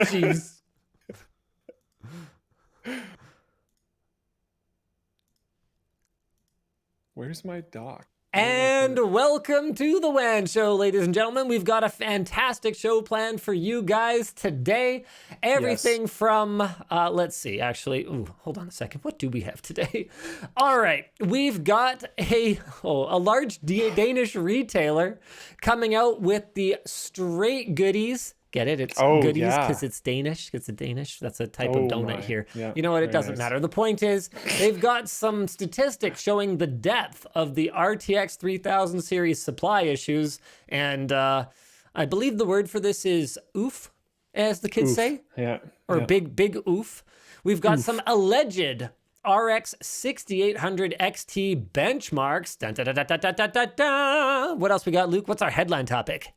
Jeez. Where's my doc? And welcome to the WAN Show, ladies and gentlemen. We've got a fantastic show planned for you guys today. Everything from, let's see, actually, hold on a second. What do we have today? All right, we've got a large Danish retailer coming out with the straight goodies. Get it? It's goodies because it's Danish. It's a Danish. That's a type of donut here. Yeah, you know what? It doesn't matter. The point is, they've got some statistics showing the depth of the RTX 3000 series supply issues. And I believe the word for this is oof, as the kids say. Yeah. Or big oof. We've got some alleged RX 6800 XT benchmarks. Dun, dun, dun, dun, dun, dun, dun, dun. What else we got, Luke? What's our headline topic?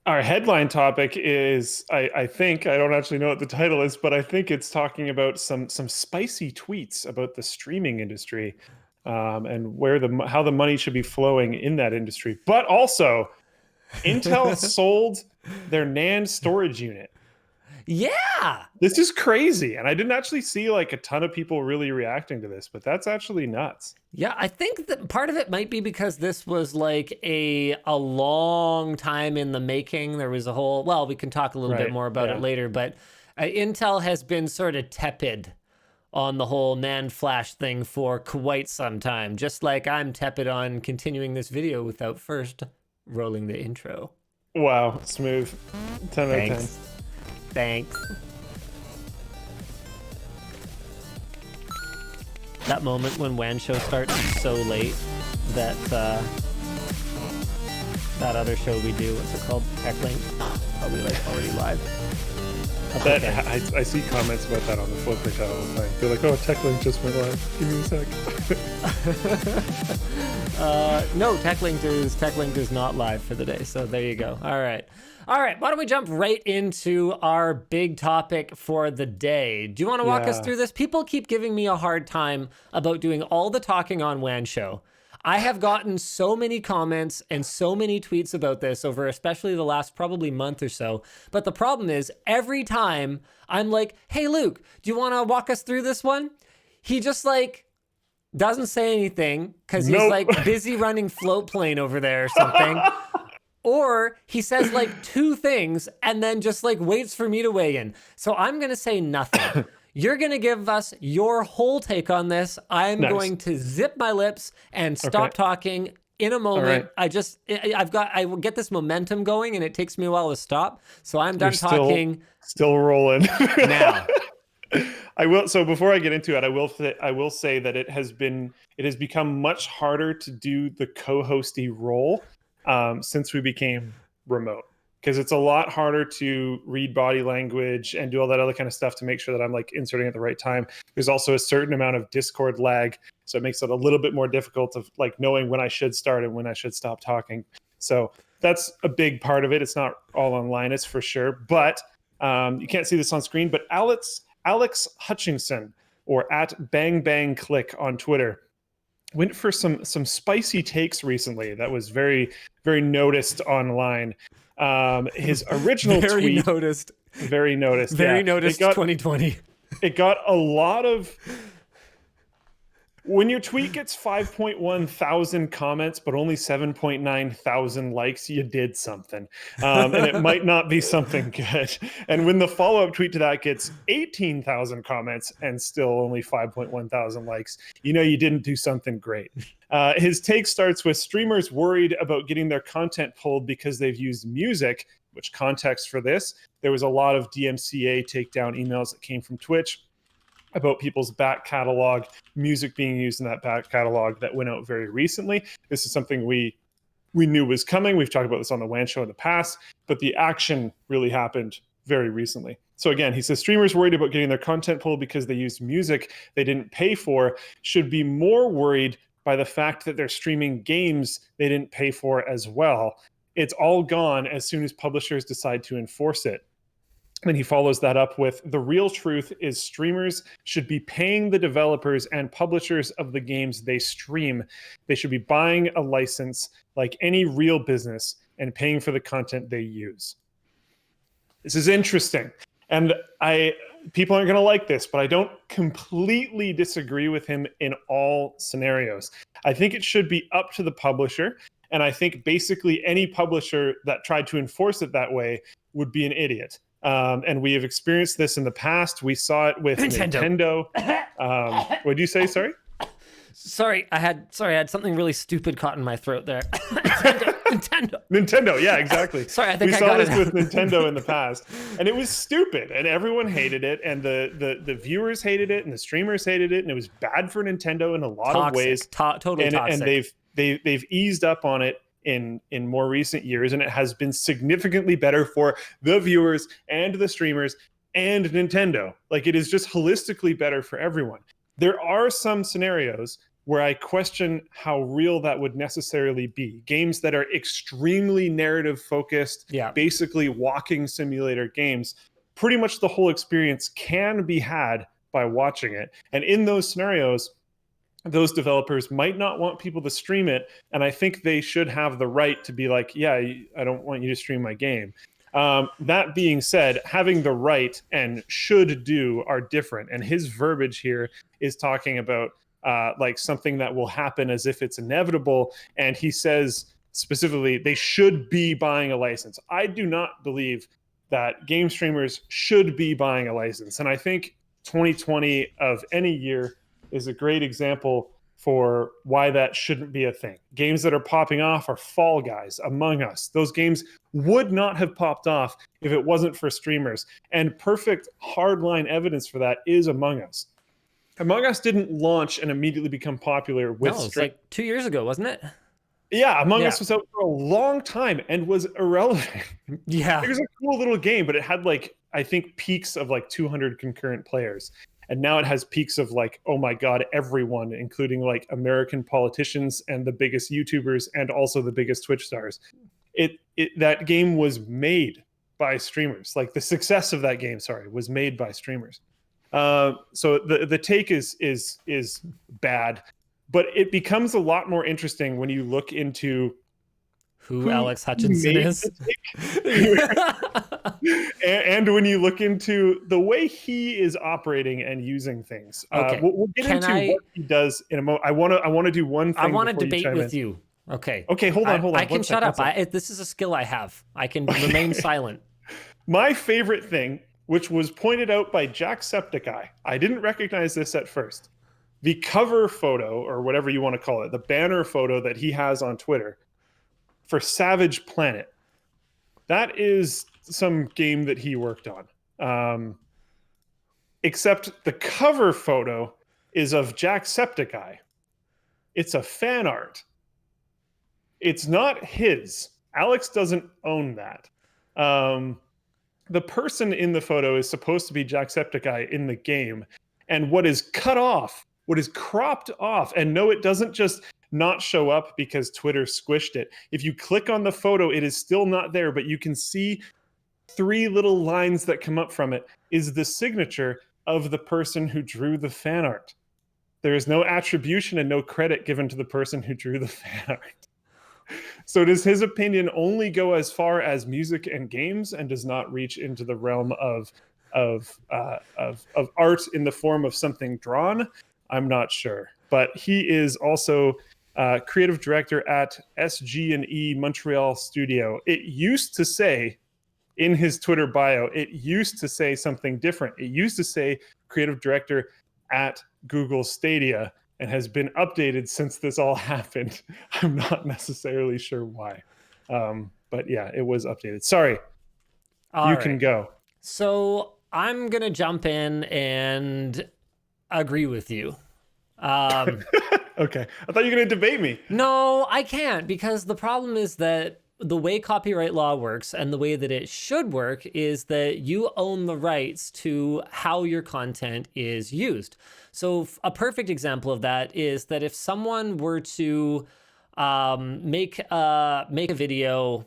Our headline topic is, I think, I don't actually know what the title is, but I think it's talking about some spicy tweets about the streaming industry and how the money should be flowing in that industry. But also, Intel sold their NAND storage unit. Yeah! This is crazy. And I didn't actually see like a ton of people really reacting to this, but that's actually nuts. Yeah, I think that part of it might be because this was like a long time in the making. There was a whole, well, we can talk a little bit more about it later, but Intel has been sort of tepid on the whole NAND flash thing for quite some time, just like I'm tepid on continuing this video without first rolling the intro. Wow, smooth. 10 out of 10. Thanks. That moment when WAN Show starts so late that that other show we do, what's it called? TechLink? Probably like already live. I see comments about that on the Flipper chat all the time. They're like, oh, TechLink just went live. Give me a sec. No, TechLink is not live for the day, so there you go. All right, why don't we jump right into our big topic for the day? Do you want to walk us through this? People keep giving me a hard time about doing all the talking on WAN Show. I have gotten so many comments and so many tweets about this over especially the last probably month or so. But the problem is every time I'm like, hey, Luke, do you want to walk us through this one? He just like doesn't say anything because he's like busy running float plane over there or something. Or he says like two things and then just like waits for me to weigh in. So I'm going to say nothing. You're going to give us your whole take on this. I'm going to zip my lips and stop talking in a moment. I will get this momentum going and it takes me a while to stop. So I'm done talking. Still rolling. Now. I will. So before I get into it, I will say that it has become much harder to do the co-hosty role since we became remote. Because it's a lot harder to read body language and do all that other kind of stuff to make sure that I'm like inserting at the right time. There's also a certain amount of Discord lag, so it makes it a little bit more difficult of like knowing when I should start and when I should stop talking. So that's a big part of it. It's not all on Linus for sure, but you can't see this on screen. But Alex Hutchinson, or at Bang Bang Click on Twitter, went for some spicy takes recently that was very, very noticed online. His original tweet, very noticed 2020. It got a lot of, when your tweet gets 5.1 thousand comments but only 7.9 thousand likes, you did something, and it might not be something good. And when the follow-up tweet to that gets 18,000 comments and still only 5.1 thousand likes, you know you didn't do something great. His take starts with streamers worried about getting their content pulled because they've used music, which context for this, there was a lot of DMCA takedown emails that came from Twitch about people's back catalog, music being used in that back catalog that went out very recently. This is something we knew was coming. We've talked about this on the WAN Show in the past, but the action really happened very recently. So again, he says streamers worried about getting their content pulled because they used music they didn't pay for should be more worried by the fact that they're streaming games they didn't pay for as well. It's all gone as soon as publishers decide to enforce it. And he follows that up with, the real truth is streamers should be paying the developers and publishers of the games they stream. They should be buying a license like any real business and paying for the content they use. This is interesting. And people aren't going to like this, but I don't completely disagree with him in all scenarios. I think it should be up to the publisher. And I think basically any publisher that tried to enforce it that way would be an idiot. And we have experienced this in the past. We saw it with Nintendo. What did you say? Sorry? Sorry, I had something really stupid caught in my throat there. Nintendo, yeah, exactly. Sorry, I think we I saw got this it. with Nintendo in the past, and it was stupid, and everyone hated it, and the viewers hated it, and the streamers hated it, and it was bad for Nintendo in a lot of ways. Totally toxic. And they've eased up on it in more recent years, and it has been significantly better for the viewers and the streamers and Nintendo. Like, it is just holistically better for everyone. There are some scenarios where I question how real that would necessarily be. Games that are extremely narrative focused, basically walking simulator games, pretty much the whole experience can be had by watching it. And in those scenarios, those developers might not want people to stream it. And I think they should have the right to be like, yeah, I don't want you to stream my game. That being said, having the right and should do are different. And his verbiage here is talking about like something that will happen as if it's inevitable. And he says specifically, they should be buying a license. I do not believe that game streamers should be buying a license. And I think 2020 of any year is a great example for why that shouldn't be a thing. Games that are popping off are Fall Guys, Among Us. Those games would not have popped off if it wasn't for streamers. And perfect hardline evidence for that is Among Us. Among Us didn't launch and immediately become popular with it's like 2 years ago, wasn't it? Yeah, Among Us was out for a long time and was irrelevant. Yeah. It was a cool little game, but it had like, I think, peaks of like 200 concurrent players. And now it has peaks of like, oh my God, everyone, including like American politicians and the biggest YouTubers and also the biggest Twitch stars. That game was made by streamers. Like the success of that game, was made by streamers. So the take is bad, but it becomes a lot more interesting when you look into who Alex Hutchinson is. And when you look into the way he is operating and using things. Okay. We'll get into what he does in a moment. I want to do one thing. I want to debate with you. Okay. Okay, hold on. I can shut up. This is a skill I have. I can remain silent. My favorite thing, which was pointed out by Jacksepticeye, I didn't recognize this at first. The cover photo, or whatever you want to call it, the banner photo that he has on Twitter for Savage Planet. That is some game that he worked on. Except the cover photo is of Jacksepticeye. It's a fan art. It's not his. Alex doesn't own that. The person in the photo is supposed to be Jacksepticeye in the game. And what is cut off, what is cropped off, and no, it doesn't just not show up because Twitter squished it. If you click on the photo, it is still not there, but you can see 3 little lines that come up from it is the signature of the person who drew the fan art. There is no attribution and no credit given to the person who drew the fan art. So does his opinion only go as far as music and games and does not reach into the realm of art in the form of something drawn? I'm not sure. But he is also creative director at SG&E Montreal Studio. It used to say in his Twitter bio, it used to say something different. It used to say creative director at Google Stadia and has been updated since this all happened. I'm not necessarily sure why. But yeah, it was updated. Sorry. You can go. So I'm going to jump in and agree with you. Okay. I thought you were going to debate me. No, I can't, because the problem is that the way copyright law works and the way that it should work is that you own the rights to how your content is used. So a perfect example of that is that if someone were to make a video,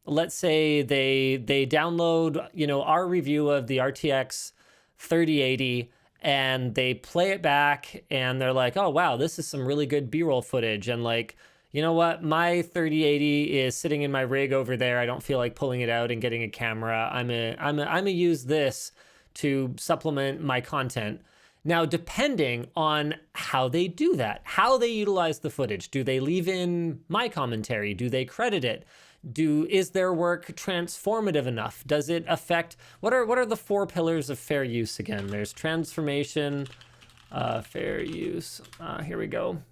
let's say they download, our review of the RTX 3080 and they play it back and they're like, oh wow, this is some really good B-roll footage, and like, you know what, my 3080 is sitting in my rig over there. I don't feel like pulling it out and getting a camera. I'm gonna use this to supplement my content. Now, depending on how they do that, how they utilize the footage, do they leave in my commentary? Do they credit it? Is their work transformative enough? Does it affect, what are the 4 pillars of fair use again? There's transformation, fair use, here we go.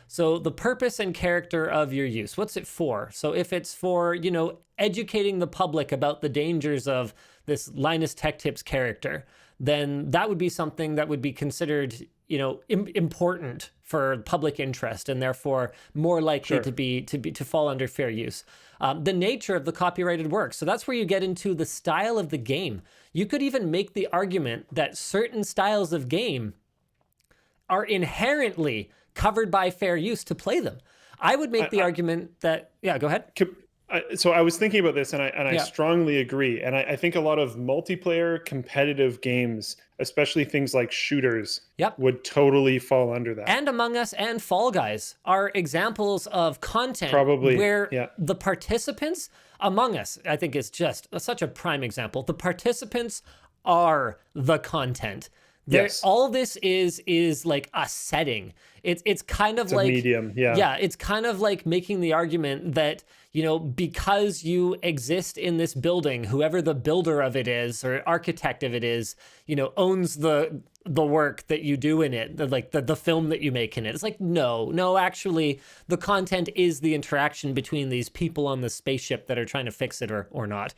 So the purpose and character of your use, what's it for? So if it's for, you know, educating the public about the dangers of this Linus Tech Tips character, then that would be something that would be considered, you know, important for public interest, and therefore more likely to fall under fair use. The nature of the copyrighted work. So that's where you get into the style of the game. You could even make the argument that certain styles of game are inherently covered by fair use to play them. I would make the argument that, yeah, go ahead. So I was thinking about this, and I strongly agree. And I think a lot of multiplayer competitive games, especially things like shooters, would totally fall under that. And Among Us and Fall Guys are examples of content where the participants, Among Us, I think is just such a prime example. The participants are the content. All this is like a setting. It's kind of like a medium, it's kind of like making the argument that, you know, because you exist in this building, whoever the builder of it is or architect of it is, you know, owns the work that you do in it, the film that you make in it. It's like, no, actually, the content is the interaction between these people on the spaceship that are trying to fix it or not.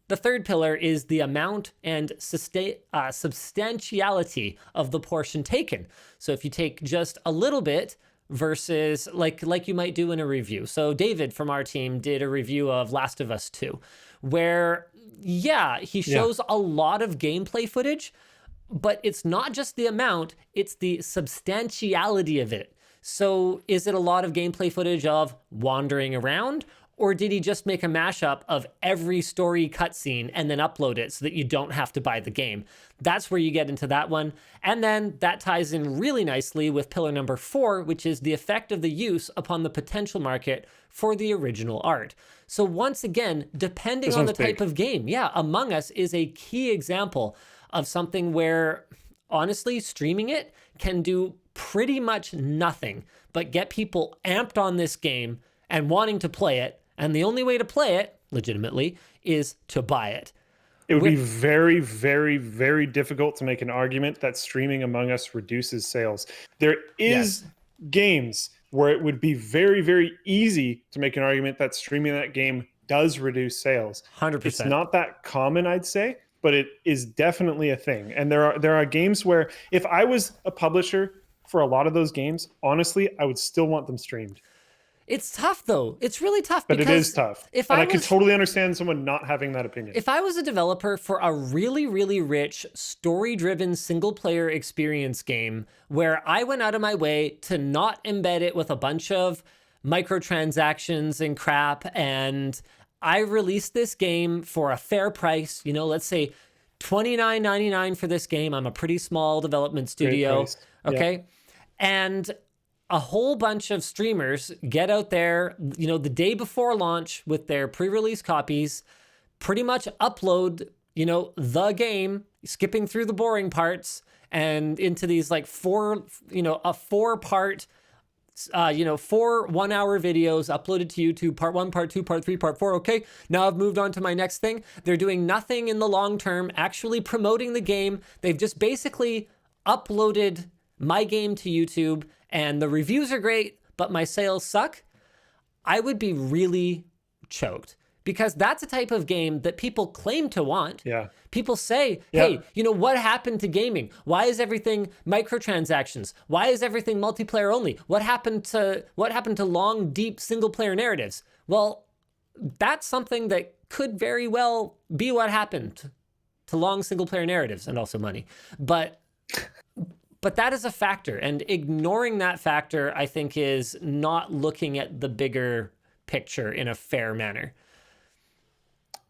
The third pillar is the amount and substantiality of the portion taken. So if you take just a little bit versus like you might do in a review. So David from our team did a review of Last of Us 2, where, he shows a lot of gameplay footage, but it's not just the amount, it's the substantiality of it. So is it a lot of gameplay footage of wandering around? Or did he just make a mashup of every story cutscene and then upload it so that you don't have to buy the game? That's where you get into that one. And then that ties in really nicely with pillar number 4, which is the effect of the use upon the potential market for the original art. So once again, depending on the type of game, Among Us is a key example of something where, honestly, streaming it can do pretty much nothing but get people amped on this game and wanting to play it. And the only way to play it, legitimately, is to buy it. It would be very, very, very difficult to make an argument that streaming Among Us reduces sales. There is games where it would be very, very easy to make an argument that streaming that game does reduce sales. 100%. It's not that common, I'd say, but it is definitely a thing. And there are games where if I was a publisher for a lot of those games, honestly, I would still want them streamed. It's tough, though. It's really tough. But it is tough. I could totally understand someone not having that opinion. If I was a developer for a really, really rich, story-driven, single-player experience game where I went out of my way to not embed it with a bunch of microtransactions and crap, and I released this game for a fair price, you know, let's say $29.99 for this game. I'm a pretty small development studio, okay? And a whole bunch of streamers get out there, you know, the day before launch with their pre-release copies, pretty much upload, you know, the game, skipping through the boring parts and into these like 4 1-hour videos uploaded to YouTube, part 1, part 2, part 3, part 4. Okay, now I've moved on to my next thing. They're doing nothing in the long term, actually promoting the game. They've just basically uploaded my game to YouTube, and the reviews are great, but my sales suck. I would be really choked, because that's a type of game that people claim to want. People say, hey, you know, what happened to gaming? Why is everything microtransactions? Why is everything multiplayer only? What happened to long, deep single-player narratives? Well, that's something that could very well be what happened to long single-player narratives, and also money. But that is a factor, and ignoring that factor, I think, is not looking at the bigger picture in a fair manner.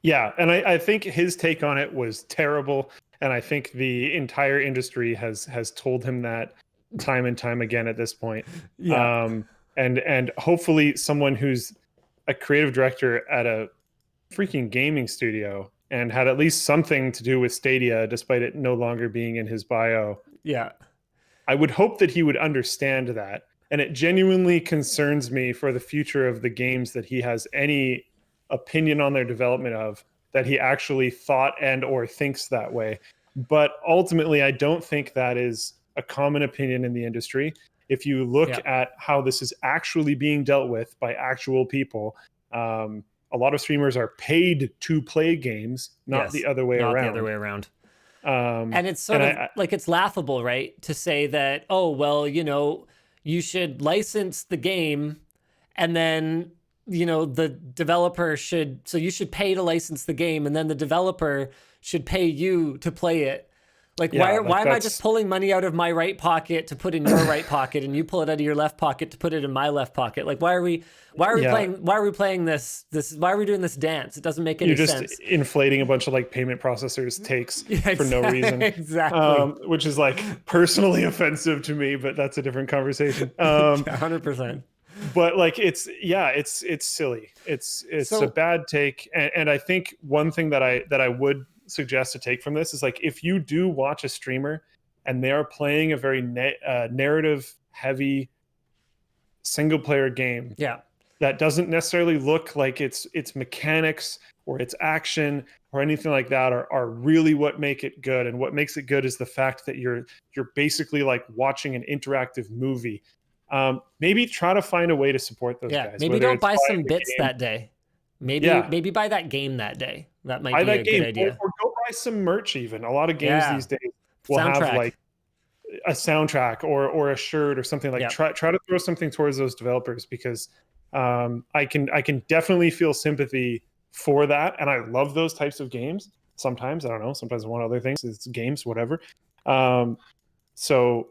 Yeah, and I think his take on it was terrible, and I think the entire industry has told him that time and time again at this point. and hopefully someone who's a creative director at a freaking gaming studio and had at least something to do with Stadia, despite it no longer being in his bio. Yeah. I would hope that he would understand that. And it genuinely concerns me for the future of the games that he has any opinion on their development of, that he actually thought and or thinks that way. But ultimately, I don't think that is a common opinion in the industry. If you look at how this is actually being dealt with by actual people, a lot of streamers are paid to play games, not the other way around. Not the other way around. And it's sort of like, it's laughable, right? To say that, oh, well, you know, you should license the game and then, you know, the developer should, so you should pay to license the game and then the developer should pay you to play it. Like, why am I just pulling money out of my right pocket to put in your right pocket, and you pull it out of your left pocket to put it in my left pocket? Like, why are we playing this? Why are we doing this dance? It doesn't make any sense. You're just inflating a bunch of like payment processors takes for no reason. Exactly. Which is like personally offensive to me, but that's a different conversation. 100%. But like, it's silly. It's a bad take. And I think one thing that I would suggest to take from this is, like, if you do watch a streamer and they are playing a very narrative heavy single player game that doesn't necessarily look like its mechanics or its action or anything like that are really what make it good. And what makes it good is the fact that you're basically like watching an interactive movie. Maybe try to find a way to support those guys. Maybe don't buy some bits that day. Maybe buy that game that day. That might be a good idea. Or go buy some merch even. A lot of games these days will have like a soundtrack or a shirt or something. Like try to throw something towards those developers, because I can definitely feel sympathy for that. And I love those types of games. Sometimes, I don't know, sometimes I want other things. It's games, whatever. So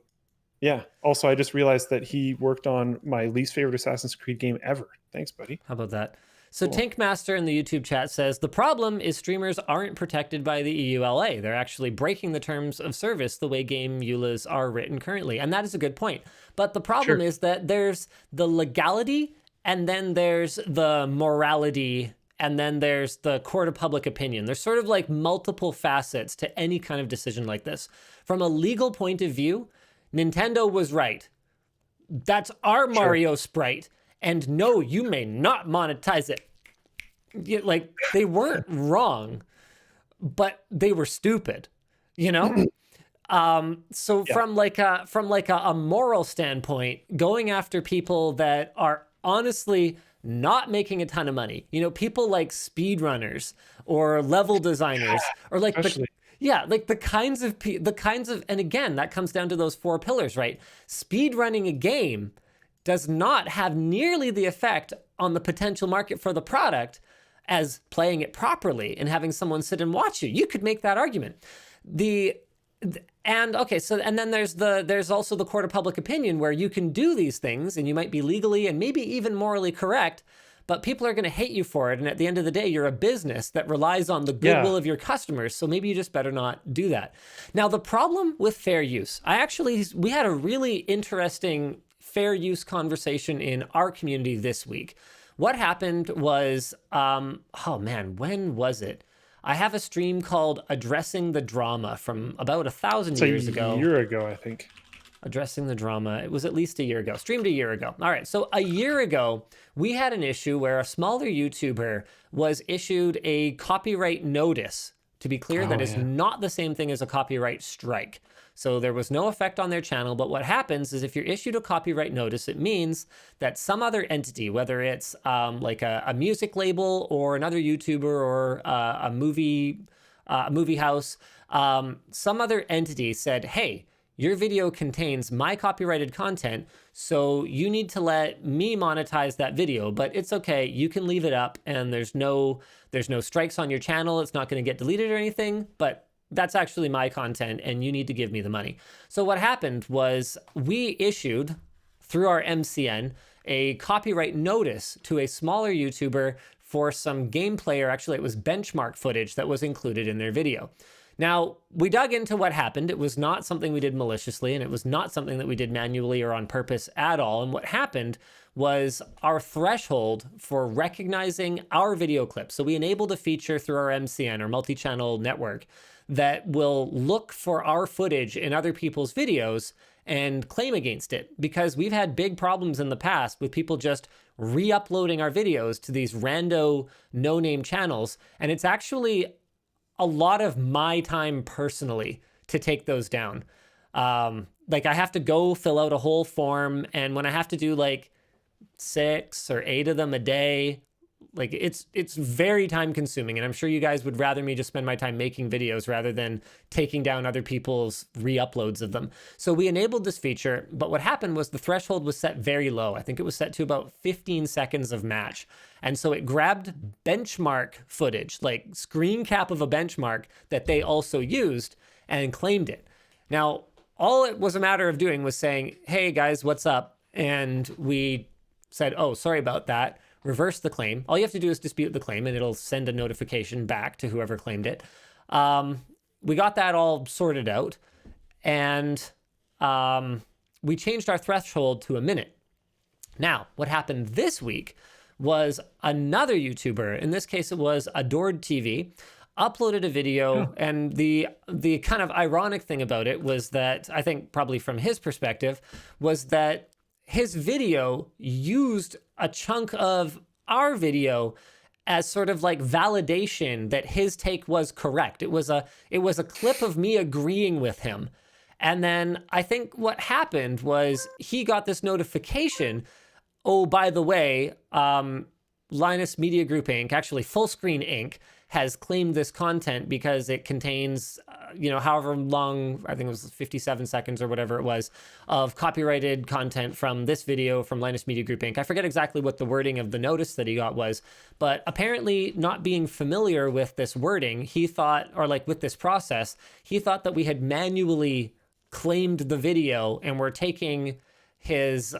yeah. Also, I just realized that he worked on my least favorite Assassin's Creed game ever. Thanks, buddy. How about that? So cool. Tankmaster in the YouTube chat says, the problem is streamers aren't protected by the EULA. They're actually breaking the terms of service the way game EULAs are written currently. And that is a good point. But the problem is that there's the legality, and then there's the morality, and then there's the court of public opinion. There's sort of like multiple facets to any kind of decision like this. From a legal point of view, Nintendo was right. That's our Mario sprite. And no, you may not monetize it. Like, they weren't wrong, but they were stupid, you know? From like a moral standpoint, going after people that are honestly not making a ton of money, you know, people like speedrunners or level designers, or like the kinds of, and again, that comes down to those 4 pillars, right? Speedrunning a game does not have nearly the effect on the potential market for the product as playing it properly and having someone sit and watch you. You could make that argument. And then there's also the court of public opinion, where you can do these things and you might be legally and maybe even morally correct, but people are going to hate you for it. And at the end of the day, you're a business that relies on the goodwill of your customers. So maybe you just better not do that. Now, the problem with fair use, we had a really interesting fair use conversation in our community this week. What happened was, when was it? I have a stream called Addressing the Drama from about 1,000 years ago. A year ago, I think. Addressing the Drama. It was at least a year ago. Streamed a year ago. All right. So a year ago, we had an issue where a smaller YouTuber was issued a copyright notice. To be clear, that is not the same thing as a copyright strike. So there was no effect on their channel, but what happens is if you're issued a copyright notice, it means that some other entity, whether it's like a music label or another YouTuber or a movie house, some other entity said, hey, your video contains my copyrighted content, so you need to let me monetize that video, but it's okay, you can leave it up and there's no strikes on your channel, it's not gonna get deleted or anything, but that's actually my content and you need to give me the money. So what happened was we issued, through our MCN, a copyright notice to a smaller YouTuber for some gameplay, or actually it was benchmark footage that was included in their video. Now, we dug into what happened. It was not something we did maliciously, and it was not something that we did manually or on purpose at all. And what happened was our threshold for recognizing our video clips. So we enabled a feature through our MCN, or multi-channel network, that will look for our footage in other people's videos and claim against it, because we've had big problems in the past with people just re-uploading our videos to these rando no-name channels. And it's actually a lot of my time personally to take those down. Like I have to go fill out a whole form, and when I have to do like 6 or 8 of them a day, like it's very time consuming, and I'm sure you guys would rather me just spend my time making videos rather than taking down other people's re-uploads of them. So we enabled this feature, but what happened was the threshold was set very low. I think it was set to about 15 seconds of match. And so it grabbed benchmark footage, like screen cap of a benchmark that they also used, and claimed it. Now, all it was a matter of doing was saying, hey guys, what's up? And we said, oh, sorry about that. Reverse the claim. All you have to do is dispute the claim, and it'll send a notification back to whoever claimed it. We got that all sorted out, and we changed our threshold to a minute. Now, what happened this week was another YouTuber, in this case it was Adored TV, uploaded a video, and the kind of ironic thing about it was that, I think probably from his perspective, was that his video used a chunk of our video as sort of like validation that his take was correct. It was a clip of me agreeing with him. And then I think what happened was he got this notification, oh, by the way, Linus Media Group Inc., actually Fullscreen Inc., has claimed this content because it contains, however long, I think it was 57 seconds or whatever it was, of copyrighted content from this video from Linus Media Group Inc. I forget exactly what the wording of the notice that he got was, but apparently not being familiar with this wording, he thought, or like with this process, he thought that we had manually claimed the video and were taking his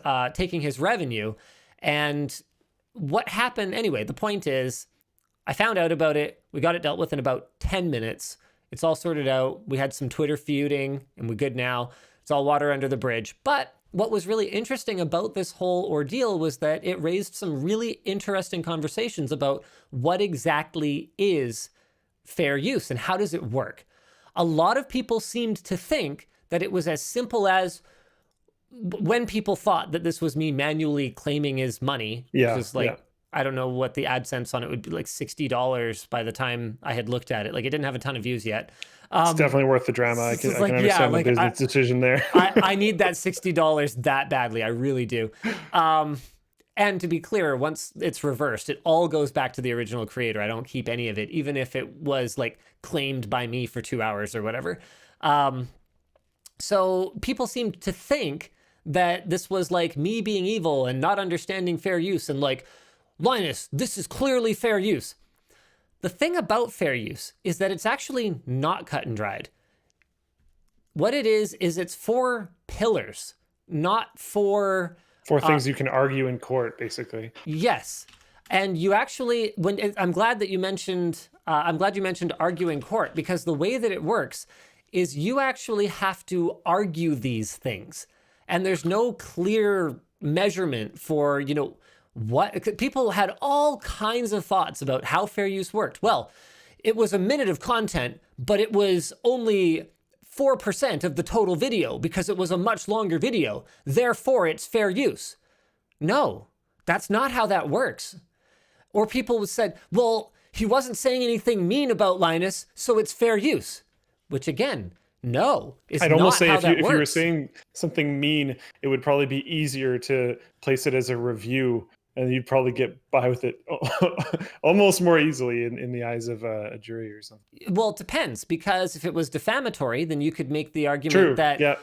revenue. And what happened anyway, the point is, I found out about it. We got it dealt with in about 10 minutes. It's all sorted out. We had some Twitter feuding, and we're good now. It's all water under the bridge. But what was really interesting about this whole ordeal was that it raised some really interesting conversations about what exactly is fair use and how does it work. A lot of people seemed to think that it was as simple as when people thought that this was me manually claiming his money, just like, I don't know what the AdSense on it would be, like $60 by the time I had looked at it. Like it didn't have a ton of views yet. It's definitely worth the drama. I can understand the business decision there. I need that $60 that badly. I really do. And to be clear, once it's reversed, it all goes back to the original creator. I don't keep any of it, even if it was like claimed by me for 2 hours or whatever. So people seemed to think that this was like me being evil and not understanding fair use and like, Linus, this is clearly fair use. The thing about fair use is that it's actually not cut and dried. What it is it's 4 pillars, not for... 4 things you can argue in court, basically. Yes. And you actually, I'm glad you mentioned argue in court, because the way that it works is you actually have to argue these things. And there's no clear measurement for, what people had all kinds of thoughts about how fair use worked. Well, it was a minute of content, but it was only 4% of the total video because it was a much longer video. Therefore, it's fair use. No, that's not how that works. Or people said, well, he wasn't saying anything mean about Linus, so it's fair use. Which again, no, it's I'd not almost say how if you were works. saying something mean, it would probably be easier to place it as a review, and you'd probably get by with it almost more easily in the eyes of a jury or something. Well, it depends, because if it was defamatory, then you could make the argument that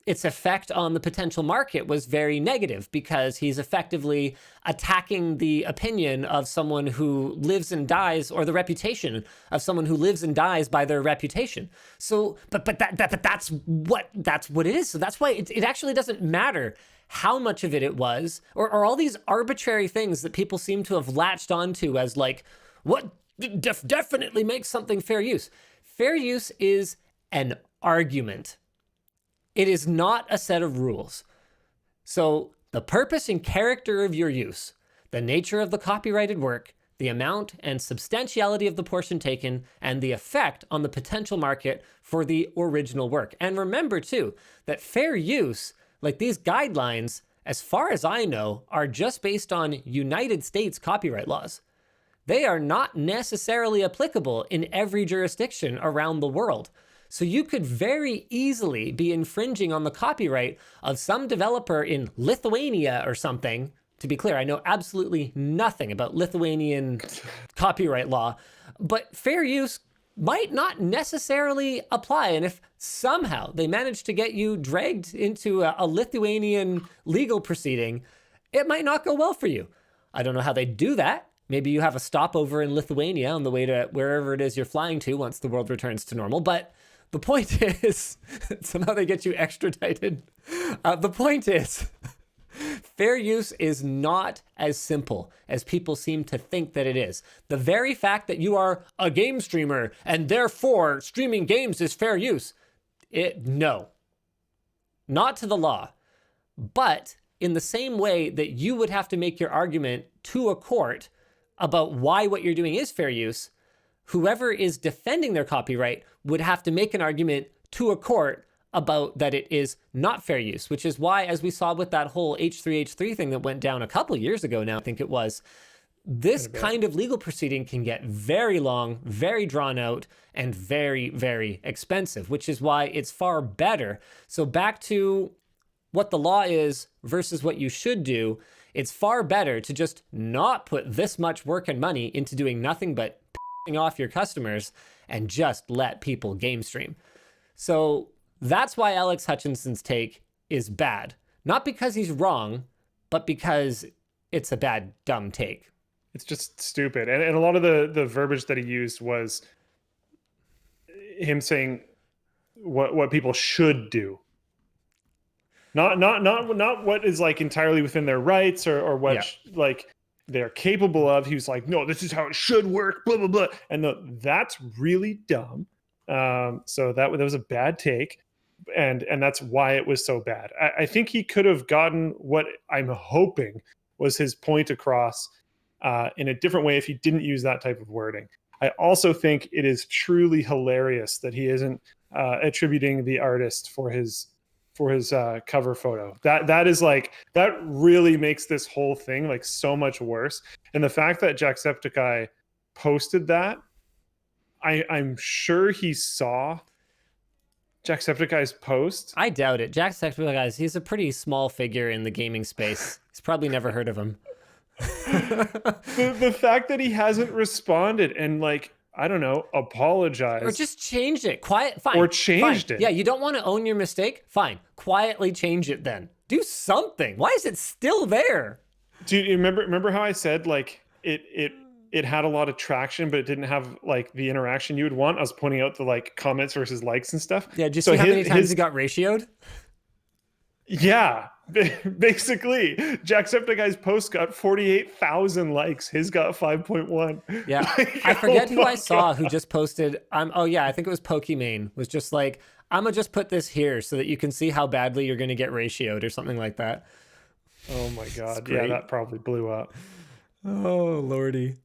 its effect on the potential market was very negative, because he's effectively attacking the opinion of someone who lives and dies, or the reputation of someone who lives and dies by their reputation. So, but that's what it is. So that's why it actually doesn't matter how much of it was, or all these arbitrary things that people seem to have latched onto as like, what definitely makes something fair use. Fair use is an argument. It is not a set of rules. So the purpose and character of your use, the nature of the copyrighted work, the amount and substantiality of the portion taken, and the effect on the potential market for the original work. And remember too, that fair use, like these guidelines, as far as I know, are just based on United States copyright laws. They are not necessarily applicable in every jurisdiction around the world. So you could very easily be infringing on the copyright of some developer in Lithuania or something. To be clear, I know absolutely nothing about Lithuanian copyright law, but fair use might not necessarily apply. And if somehow they manage to get you dragged into a Lithuanian legal proceeding, it might not go well for you. I don't know how they do that. Maybe you have a stopover in Lithuania on the way to wherever it is you're flying to once the world returns to normal. But the point is, somehow they get you extradited. The point is, fair use is not as simple as people seem to think that it is. The very fact that you are a game streamer and therefore streaming games is fair use, no, not to the law. But in the same way that you would have to make your argument to a court about why what you're doing is fair use, whoever is defending their copyright would have to make an argument to a court about that it is not fair use, which is why, as we saw with that whole H3H3 thing that went down a couple of years ago now, I think it was, this kind of legal proceeding can get very long, very drawn out, and very, very expensive, which is why it's far better. So back to what the law is versus what you should do, it's far better to just not put this much work and money into doing nothing but pissing off your customers and just let people game stream. So that's why Alex Hutchinson's take is bad. Not because he's wrong, but because it's a bad, dumb take. It's just stupid. And a lot of the verbiage that he used was him saying what people should do. Not what is like entirely within their rights or what like they're capable of. He was like, no, this is how it should work, blah, blah, blah. And that's really dumb. So that was a bad take. And that's why it was so bad. I think he could have gotten what I'm hoping was his point across in a different way if he didn't use that type of wording. I also think it is truly hilarious that he isn't attributing the artist for his cover photo. That really makes this whole thing like so much worse. And the fact that Jacksepticeye posted that, I'm sure he saw Jacksepticeye's post. I doubt it. Jacksepticeye, he's a pretty small figure in the gaming space. He's probably never heard of him. the fact that he hasn't responded and like, I don't know, apologize. Or just changed it. Fine. Or changed it. Yeah, you don't want to own your mistake? Fine. Quietly change it then. Do something. Why is it still there? Do you remember how I said like it had a lot of traction, but it didn't have like the interaction you would want? I was pointing out the like comments versus likes and stuff. Yeah, just see how many times it got ratioed? Yeah. Basically, Jacksepticeye's post got 48,000 likes. His got 5.1. Yeah, like, I forget who I saw who just posted. I think it was Pokimane. Was just like, I'm gonna just put this here so that you can see how badly you're gonna get ratioed or something like that. Oh my god! Yeah, that probably blew up. Oh lordy,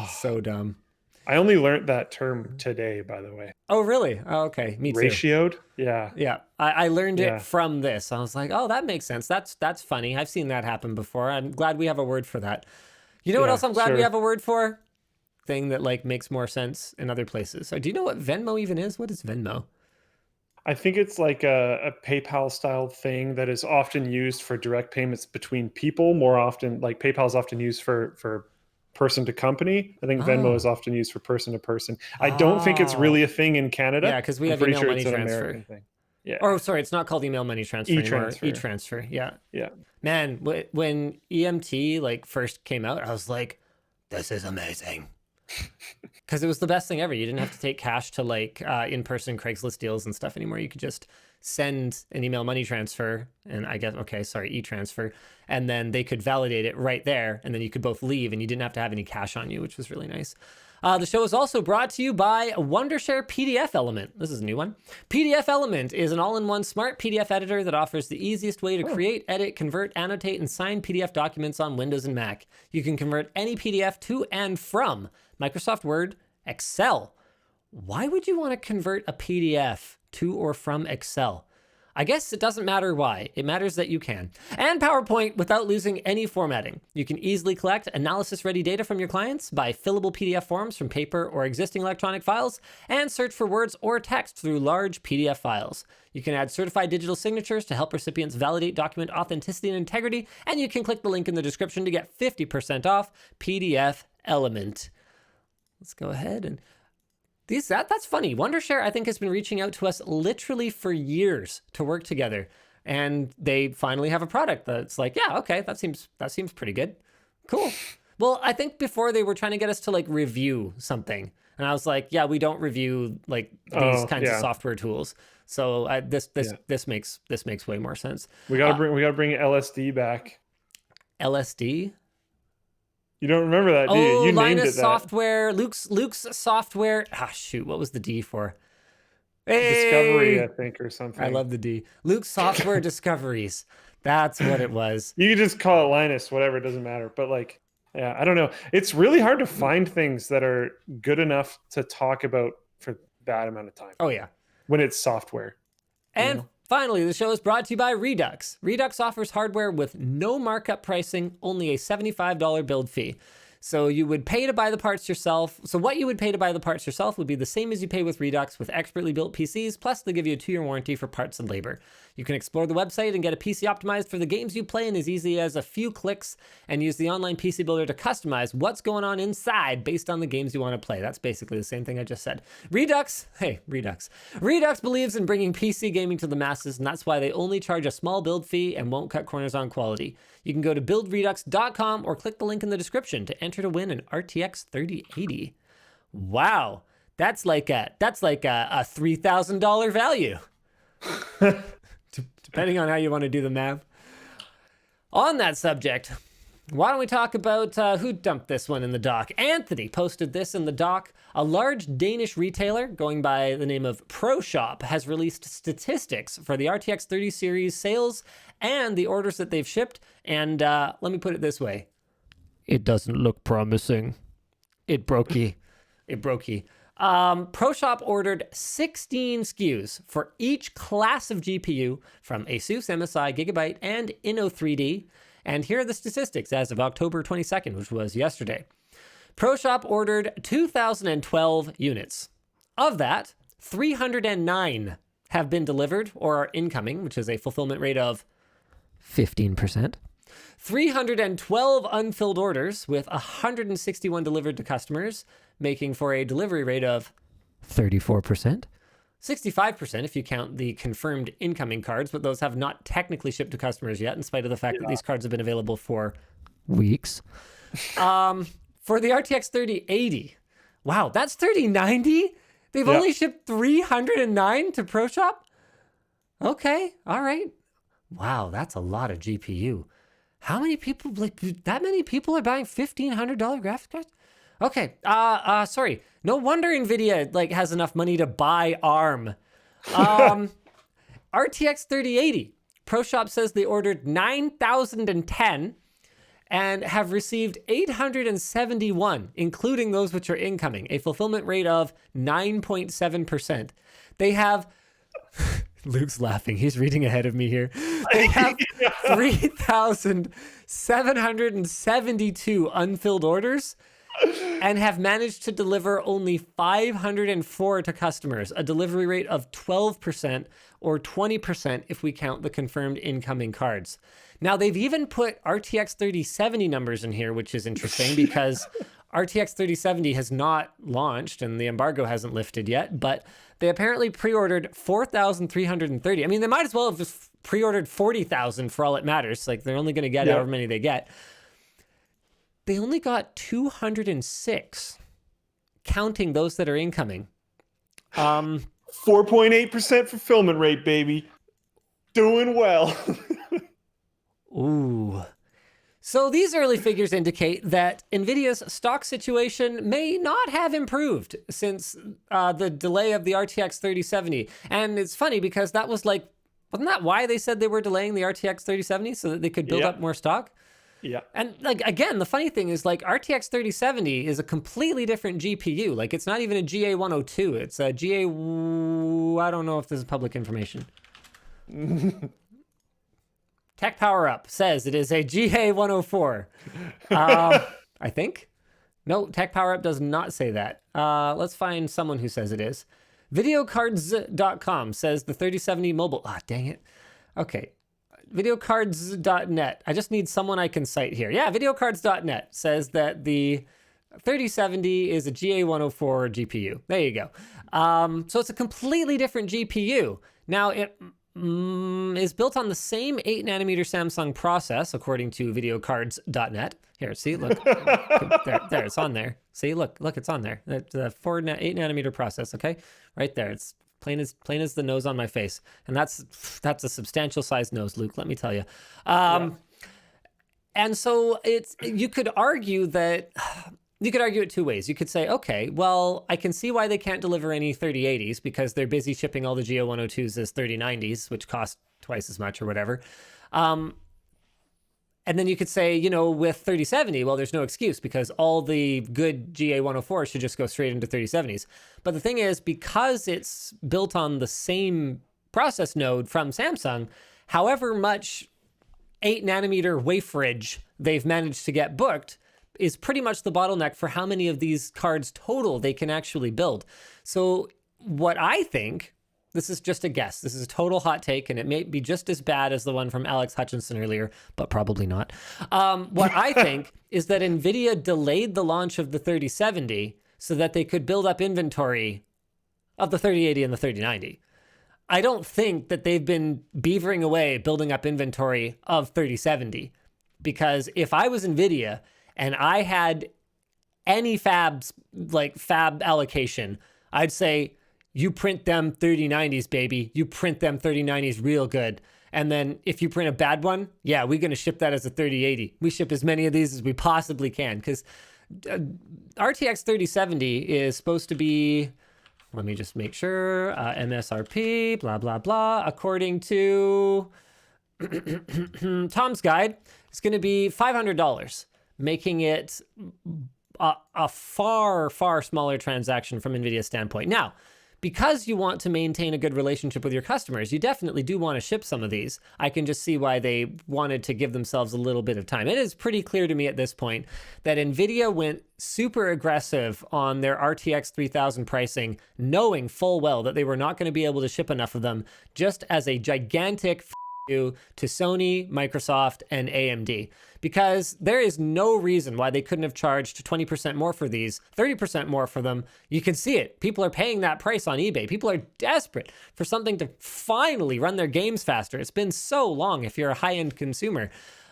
so dumb. I only learned that term today, by the way. Oh, really? Oh, okay. Me too. Ratioed? Yeah. Yeah. I learned it from this. I was like, oh, that makes sense. That's funny. I've seen that happen before. I'm glad we have a word for that. You know what else I'm glad we have a word for? Thing that like makes more sense in other places. So do you know what Venmo even is? What is Venmo? I think it's like a PayPal style thing that is often used for direct payments between people. More often, like PayPal is often used for person to company. I think Venmo is often used for person to person. I don't think it's really a thing in Canada. Yeah, because we have email money transfer. Yeah. Oh, sorry, it's not called email money transfer anymore. E-transfer. Yeah. Yeah. Man, when EMT like first came out, I was like, this is amazing. Because it was the best thing ever. You didn't have to take cash to like in-person Craigslist deals and stuff anymore. You could just send an email money transfer and e-transfer, and then they could validate it right there, and then you could both leave and you didn't have to have any cash on you, which was really nice. The show is also brought to you by Wondershare PDF Element. This is a new one. PDF Element is an all-in-one smart PDF editor that offers the easiest way to create, edit, convert, annotate, and sign PDF documents on Windows and Mac. You can convert any PDF to and from Microsoft Word, Excel. Why would you want to convert a PDF to or from Excel? I guess it doesn't matter why. It matters that you can. And PowerPoint without losing any formatting. You can easily collect analysis-ready data from your clients by fillable PDF forms from paper or existing electronic files, and search for words or text through large PDF files. You can add certified digital signatures to help recipients validate document authenticity and integrity, and you can click the link in the description to get 50% off PDF Element. Let's go ahead and... That's funny. Wondershare, I think, has been reaching out to us literally for years to work together. And they finally have a product that's like, yeah, okay, that seems pretty good. Cool. Well, I think before they were trying to get us to like review something. And I was like, yeah, we don't review like these kinds of software tools. So this makes way more sense. We gotta bring LSD back. LSD? You don't remember that, do you? You Linus named it that. Software, Luke's Software. Shoot, what was the D for? Discovery, I think, or something. I love the D. Luke's Software Discoveries. That's what it was. You can just call it Linus, whatever, it doesn't matter. But like, yeah, I don't know. It's really hard to find things that are good enough to talk about for that amount of time. Oh, yeah. When it's software. And finally, the show is brought to you by Redux. Redux offers hardware with no markup pricing, only a $75 build fee. So you would pay to buy the parts yourself. So what you would pay to buy the parts yourself would be the same as you pay with Redux with expertly built PCs, plus they give you a 2-year warranty for parts and labor. You can explore the website and get a PC optimized for the games you play in as easy as a few clicks, and use the online PC builder to customize what's going on inside based on the games you want to play. That's basically the same thing I just said. Redux believes in bringing PC gaming to the masses, and that's why they only charge a small build fee and won't cut corners on quality. You can go to buildredux.com or click the link in the description to enter to win an RTX 3080. Wow, that's like a $3,000 value. Depending on how you want to do the math. On that subject, why don't we talk about who dumped this one in the doc? Anthony posted this in the doc. A large Danish retailer going by the name of Proshop has released statistics for the RTX 30 series sales and the orders that they've shipped. And let me put it this way. It doesn't look promising. It brokey. Proshop ordered 16 SKUs for each class of GPU from Asus, MSI, Gigabyte, and Inno3D. And here are the statistics as of October 22nd, which was yesterday. Proshop ordered 2,012 units. Of that, 309 have been delivered or are incoming, which is a fulfillment rate of 15%. 312 unfilled orders with 161 delivered to customers, making for a delivery rate of 34%. 65% if you count the confirmed incoming cards, but those have not technically shipped to customers yet, in spite of the fact that these cards have been available for weeks. For the RTX 3080, wow, that's 3090? They've only shipped 309 to Proshop? Okay, all right. Wow, that's a lot of GPU. How many people, that many people are buying $1,500 graphics cards? Okay, sorry. No wonder NVIDIA has enough money to buy ARM. RTX 3080. Proshop says they ordered 9,010 and have received 871, including those which are incoming, a fulfillment rate of 9.7%. They have... Luke's laughing. He's reading ahead of me here. They have 3,772 unfilled orders and have managed to deliver only 504 to customers, a delivery rate of 12% or 20% if we count the confirmed incoming cards. Now, they've even put RTX 3070 numbers in here, which is interesting because RTX 3070 has not launched and the embargo hasn't lifted yet, but they apparently pre-ordered 4,330. I mean, they might as well have just pre-ordered 40,000 for all it matters. They're only going to get however many they get. They only got 206, counting those that are incoming. 4.8% fulfillment rate, baby. Doing well. Ooh. So these early figures indicate that NVIDIA's stock situation may not have improved since the delay of the RTX 3070. And it's funny because that was like, wasn't that why they said they were delaying the RTX 3070 so that they could build up more stock? Yeah. And like, again, the funny thing is like RTX 3070 is a completely different GPU. Like it's not even a GA102. It's a I don't know if this is public information. Tech Power Up says it is a GA104. I think. No, Tech Power Up does not say that. Let's find someone who says it is. Videocards.com says the 3070 mobile. Ah, dang it. Okay. Videocards.net. I just need someone I can cite here. Yeah, videocards.net says that the 3070 is a GA104 GPU. There you go. So it's a completely different GPU. Now, it is built on the same 8 nanometer Samsung process, according to videocards.net. Here, see, look, there, it's on there. See, look, it's on there. It's a 8 nanometer process. Okay, right there. It's plain as the nose on my face, and that's a substantial sized nose, Luke. Let me tell you. And so you could argue that. You could argue it two ways. You could say, okay, well, I can see why they can't deliver any 3080s because they're busy shipping all the GA102s as 3090s, which cost twice as much or whatever. And then you could say, with 3070, well, there's no excuse because all the good GA104s should just go straight into 3070s. But the thing is, because it's built on the same process node from Samsung, however much 8 nanometer waferage they've managed to get booked is pretty much the bottleneck for how many of these cards total they can actually build. So what I think, this is just a guess, this is a total hot take, and it may be just as bad as the one from Alex Hutchinson earlier, but probably not. What I think is that NVIDIA delayed the launch of the 3070 so that they could build up inventory of the 3080 and the 3090. I don't think that they've been beavering away building up inventory of 3070, because if I was NVIDIA and I had any fab allocation, I'd say, you print them 3090s, baby. You print them 3090s real good. And then if you print a bad one, yeah, we're going to ship that as a 3080. We ship as many of these as we possibly can, because RTX 3070 is supposed to be, let me just make sure, MSRP, blah, blah, blah, according to Tom's Guide, it's going to be $500. Making it a far, far smaller transaction from NVIDIA's standpoint. Now, because you want to maintain a good relationship with your customers, you definitely do want to ship some of these. I can just see why they wanted to give themselves a little bit of time. It is pretty clear to me at this point that NVIDIA went super aggressive on their RTX 3000 pricing, knowing full well that they were not going to be able to ship enough of them, just as a gigantic to Sony, Microsoft, and AMD, because there is no reason why they couldn't have charged 20% more for these, 30% more for them. You can see it. People are paying that price on eBay. People are desperate for something to finally run their games faster. It's been so long, if you're a high-end consumer,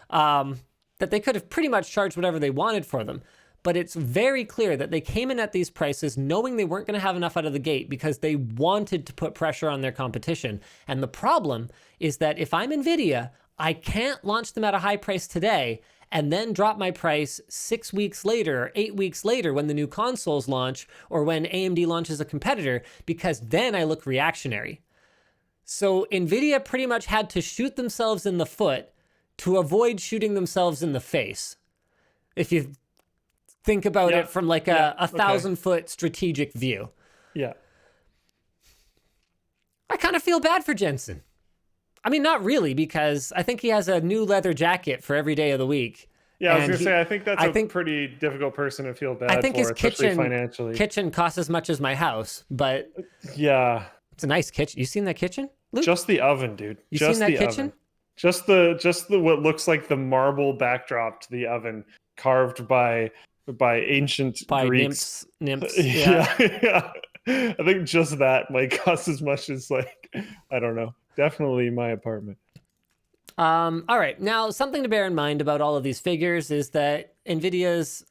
that they could have pretty much charged whatever they wanted for them. But it's very clear that they came in at these prices knowing they weren't going to have enough out of the gate because they wanted to put pressure on their competition. And the problem is that if I'm NVIDIA, I can't launch them at a high price today and then drop my price 6 weeks later, 8 weeks later when the new consoles launch or when AMD launches a competitor, because then I look reactionary. So NVIDIA pretty much had to shoot themselves in the foot to avoid shooting themselves in the face. If you think about it from like a 1,000-foot strategic view. Yeah. I kind of feel bad for Jensen. I mean, not really, because I think he has a new leather jacket for every day of the week. Yeah, I was going to say, I think that's a pretty difficult person to feel bad for, his especially financially. Kitchen costs as much as my house, but yeah, it's a nice kitchen. You seen that kitchen, Luke? Just the oven, dude. You just seen that the kitchen? Oven. Just the what looks like the marble backdrop to the oven, carved by ancient Greeks. Nymphs. Yeah. I think just that might cost as much as, like, I don't know. Definitely my apartment. All right. Now, something to bear in mind about all of these figures is that is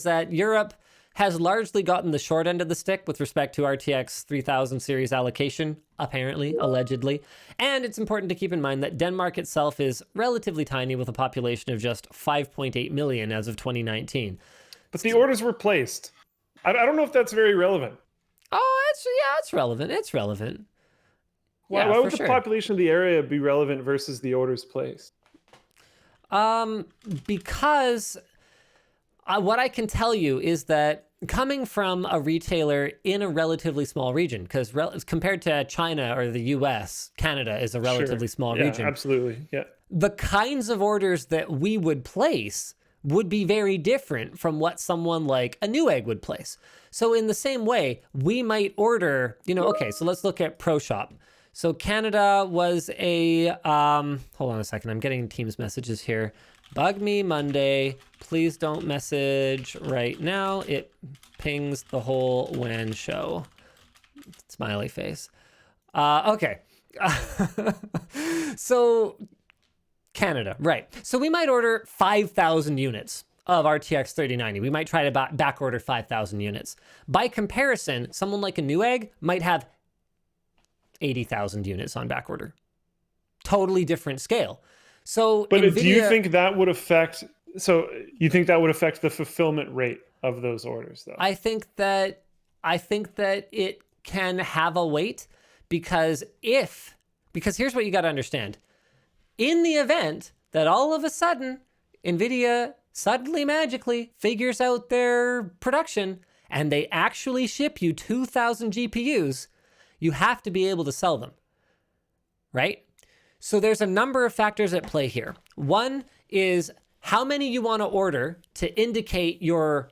that Europe has largely gotten the short end of the stick with respect to RTX 3000 series allocation. apparently, allegedly. And it's important to keep in mind that Denmark itself is relatively tiny with a population of just 5.8 million as of 2019. But the orders were placed. I don't know if that's very relevant. Oh, it's relevant. It's relevant. Why would the population of the area be relevant versus the orders placed? Because what I can tell you is that coming from a retailer in a relatively small region, because compared to China or the US, Canada is a relatively small region. Absolutely. Yeah. The kinds of orders that we would place would be very different from what someone like a Newegg would place. So in the same way, we might order, okay, so let's look at Proshop. So Canada was a, hold on a second, I'm getting Teams messages here. Bug me Monday, please don't message right now. It pings the whole WAN show. Smiley face. Okay. So Canada, right. So we might order 5,000 units of RTX 3090. We might try to back order 5,000 units. By comparison, someone like a Newegg might have 80,000 units on back order. Totally different scale. So, but do you think that would affect? So you think that would affect the fulfillment rate of those orders, though? I think that it can have a weight because here's what you got to understand: in the event that all of a sudden NVIDIA suddenly magically figures out their production and they actually ship you 2,000 GPUs, you have to be able to sell them, right? So there's a number of factors at play here. One is how many you want to order to indicate your,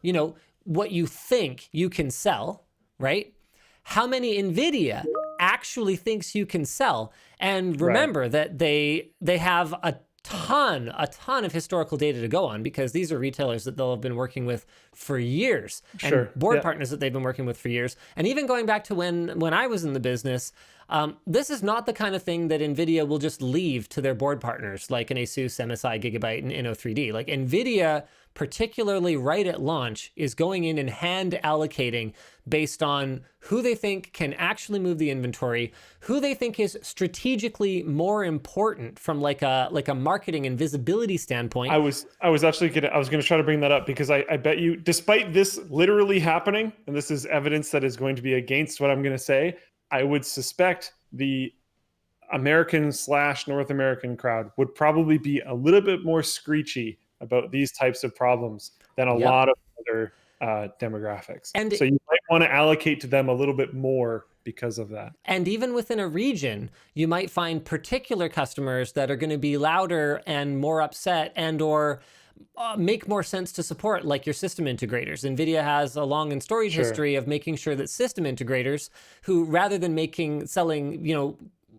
what you think you can sell, right? How many NVIDIA actually thinks you can sell. And remember that they have a ton of historical data to go on because these are retailers that they'll have been working with for years and board partners that they've been working with for years. And even going back to when I was in the business, this is not the kind of thing that NVIDIA will just leave to their board partners like an ASUS, MSI, Gigabyte, and Inno3D. Like NVIDIA, particularly right at launch, is going in and hand allocating based on who they think can actually move the inventory, who they think is strategically more important from like a marketing and visibility standpoint. I was gonna try to bring that up because I bet you, despite this literally happening, and this is evidence that is going to be against what I'm gonna say, I would suspect the American/North American crowd would probably be a little bit more screechy about these types of problems than a lot of other demographics. And so you might want to allocate to them a little bit more because of that. And even within a region, you might find particular customers that are going to be louder and more upset and or make more sense to support, like your system integrators. NVIDIA has a long and storied history of making sure that system integrators who, rather than selling,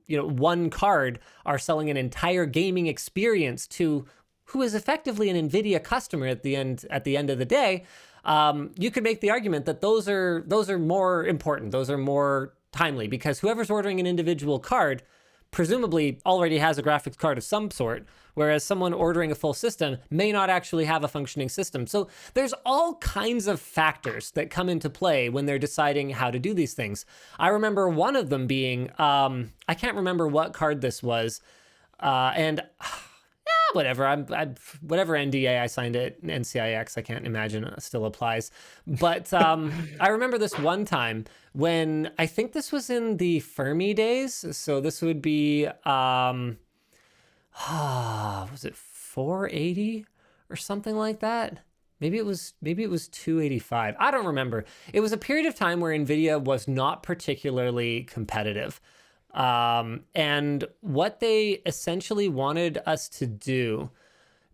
one card, are selling an entire gaming experience to who is effectively an NVIDIA customer at the end of the day. You could make the argument that those are more important. Those are more timely because whoever's ordering an individual card presumably already has a graphics card of some sort, whereas someone ordering a full system may not actually have a functioning system. So there's all kinds of factors that come into play when they're deciding how to do these things. I remember one of them being, I can't remember what card this was, and whatever. Whatever NDA I signed at NCIX, I can't imagine it still applies. But I remember this one time when I think this was in the Fermi days. So this would be, was it 480 or something like that? Maybe it was 285. I don't remember. It was a period of time where NVIDIA was not particularly competitive. And what they essentially wanted us to do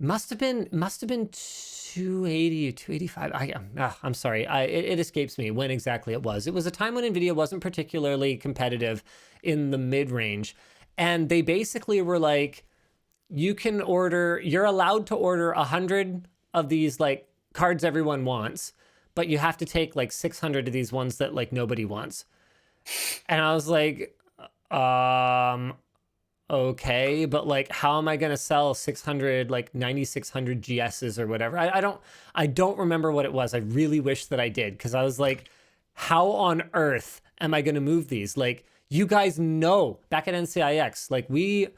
must have been 280 or 285. I'm sorry. It escapes me when exactly it was. It was a time when NVIDIA wasn't particularly competitive in the mid-range. And they basically were like, you're allowed to order 100 of these like cards everyone wants, but you have to take like 600 of these ones that like nobody wants. And I was like, okay, but like, how am I going to sell 600, like 9,600 GSs or whatever? I don't remember what it was. I really wish that I did. Cause I was like, how on earth am I going to move these? Like, You guys know, back at NCIX, like we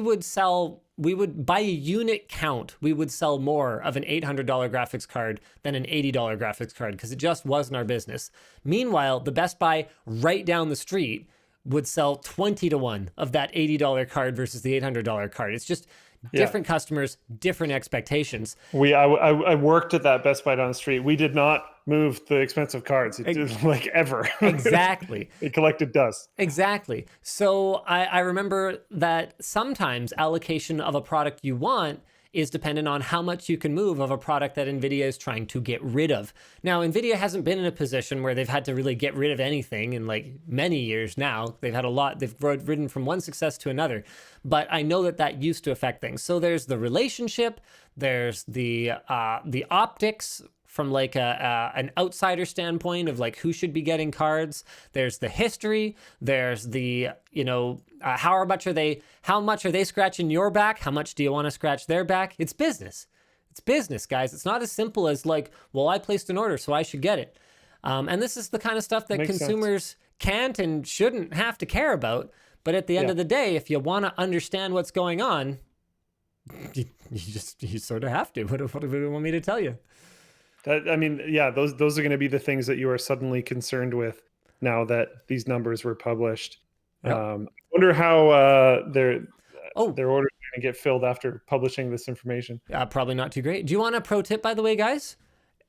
would by a unit count, we would sell more of an $800 graphics card than an $80 graphics card because it just wasn't our business. Meanwhile, the Best Buy right down the street would sell 20 to 1 of that $80 card versus the $800 card. It's just different customers, different expectations. I worked at that Best Buy down the street. We did not move the expensive cards. It did, like, ever. Exactly. It collected dust. Exactly. So I remember that sometimes allocation of a product you want is dependent on how much you can move of a product that NVIDIA is trying to get rid of. Now, NVIDIA hasn't been in a position where they've had to really get rid of anything in like many years now. They've had a lot, they've ridden from one success to another. But I know that used to affect things. So there's the relationship, there's the optics from like an outsider standpoint of like who should be getting cards. There's the history. There's the, how much are they scratching your back? How much do you want to scratch their back? It's business. It's business, guys. It's not as simple as like, well, I placed an order, so I should get it. And this is the kind of stuff that consumers can't and shouldn't have to care about. But at the end of the day, if you want to understand what's going on, you sort of have to. What do you want me to tell you? Those are going to be the things that you are suddenly concerned with now that these numbers were published. Yep. I wonder how their orders are going to get filled after publishing this information. Probably not too great. Do you want a pro tip, by the way, guys?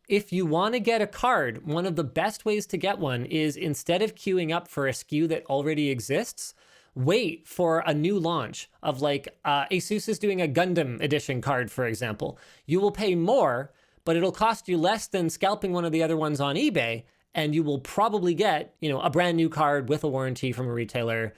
If you want to get a card, one of the best ways to get one is instead of queuing up for a SKU that already exists, wait for a new launch of like Asus is doing a Gundam edition card, for example. You will pay more, but it'll cost you less than scalping one of the other ones on eBay, and you will probably get, a brand new card with a warranty from a retailer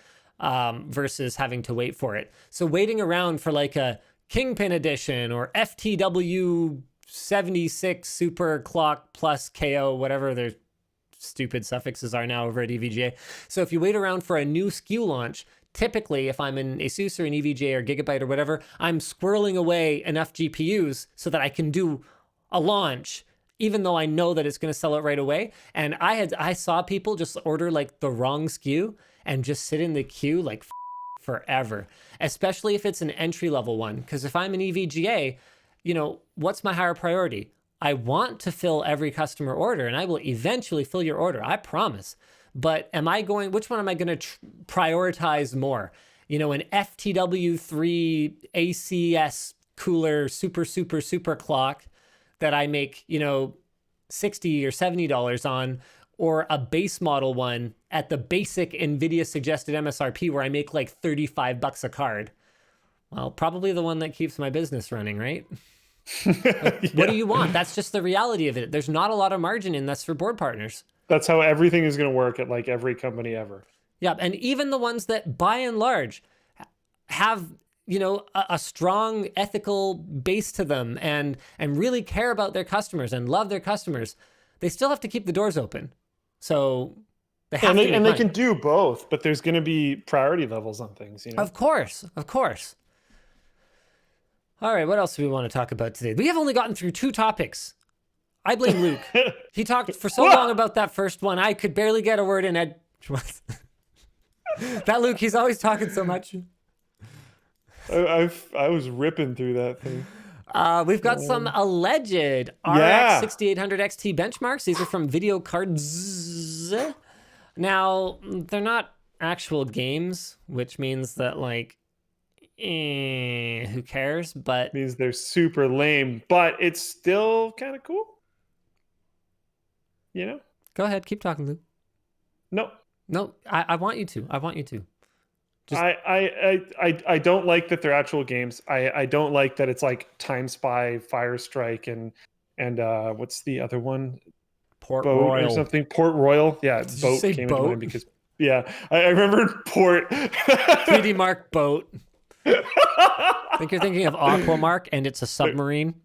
versus having to wait for it. So waiting around for like a Kingpin edition or FTW 76 Super Clock plus KO, whatever their stupid suffixes are now over at EVGA. So if you wait around for a new SKU launch, typically, if I'm in Asus or an EVGA or Gigabyte or whatever, I'm squirreling away enough GPUs so that I can do a launch, even though I know that it's going to sell it right away. And I saw people just order like the wrong SKU and just sit in the queue like forever, especially if it's an entry level one. Because if I'm an EVGA, what's my higher priority? I want to fill every customer order, and I will eventually fill your order, I promise. But which one am I going to prioritize more? An FTW3 ACS cooler super clock that I make, $60 or $70 on, or a base model one at the basic NVIDIA suggested MSRP where I make like $35 a card. Well, probably the one that keeps my business running, right? What do you want? That's just the reality of it. There's not a lot of margin in this for board partners. That's how everything is going to work at like every company ever. Yeah, and even the ones that by and large have a strong ethical base to them and really care about their customers and love their customers, they still have to keep the doors open. So they have to. And they can do both, but there's going to be priority levels on things. Of course. All right, what else do we want to talk about today? We have only gotten through 2 topics. I blame Luke. He talked for so long about that first one, I could barely get a word in. That Luke, he's always talking so much. I was ripping through that thing. We've got some alleged RX 6800 XT benchmarks. These are from Video Cards. Now, they're not actual games, which means that who cares? But means they're super lame, but it's still kind of cool. Go ahead, keep talking, Luke. No, I want you to. Just... I don't like that they're actual games. I don't like that it's like Time Spy, Fire Strike, and what's the other one? Port Boat Royal or something. Port Royal. Yeah, Did Boat you say came Boat? into mind because I remember Port. 3D Mark Boat. I think you're thinking of Aquamark, and it's a submarine.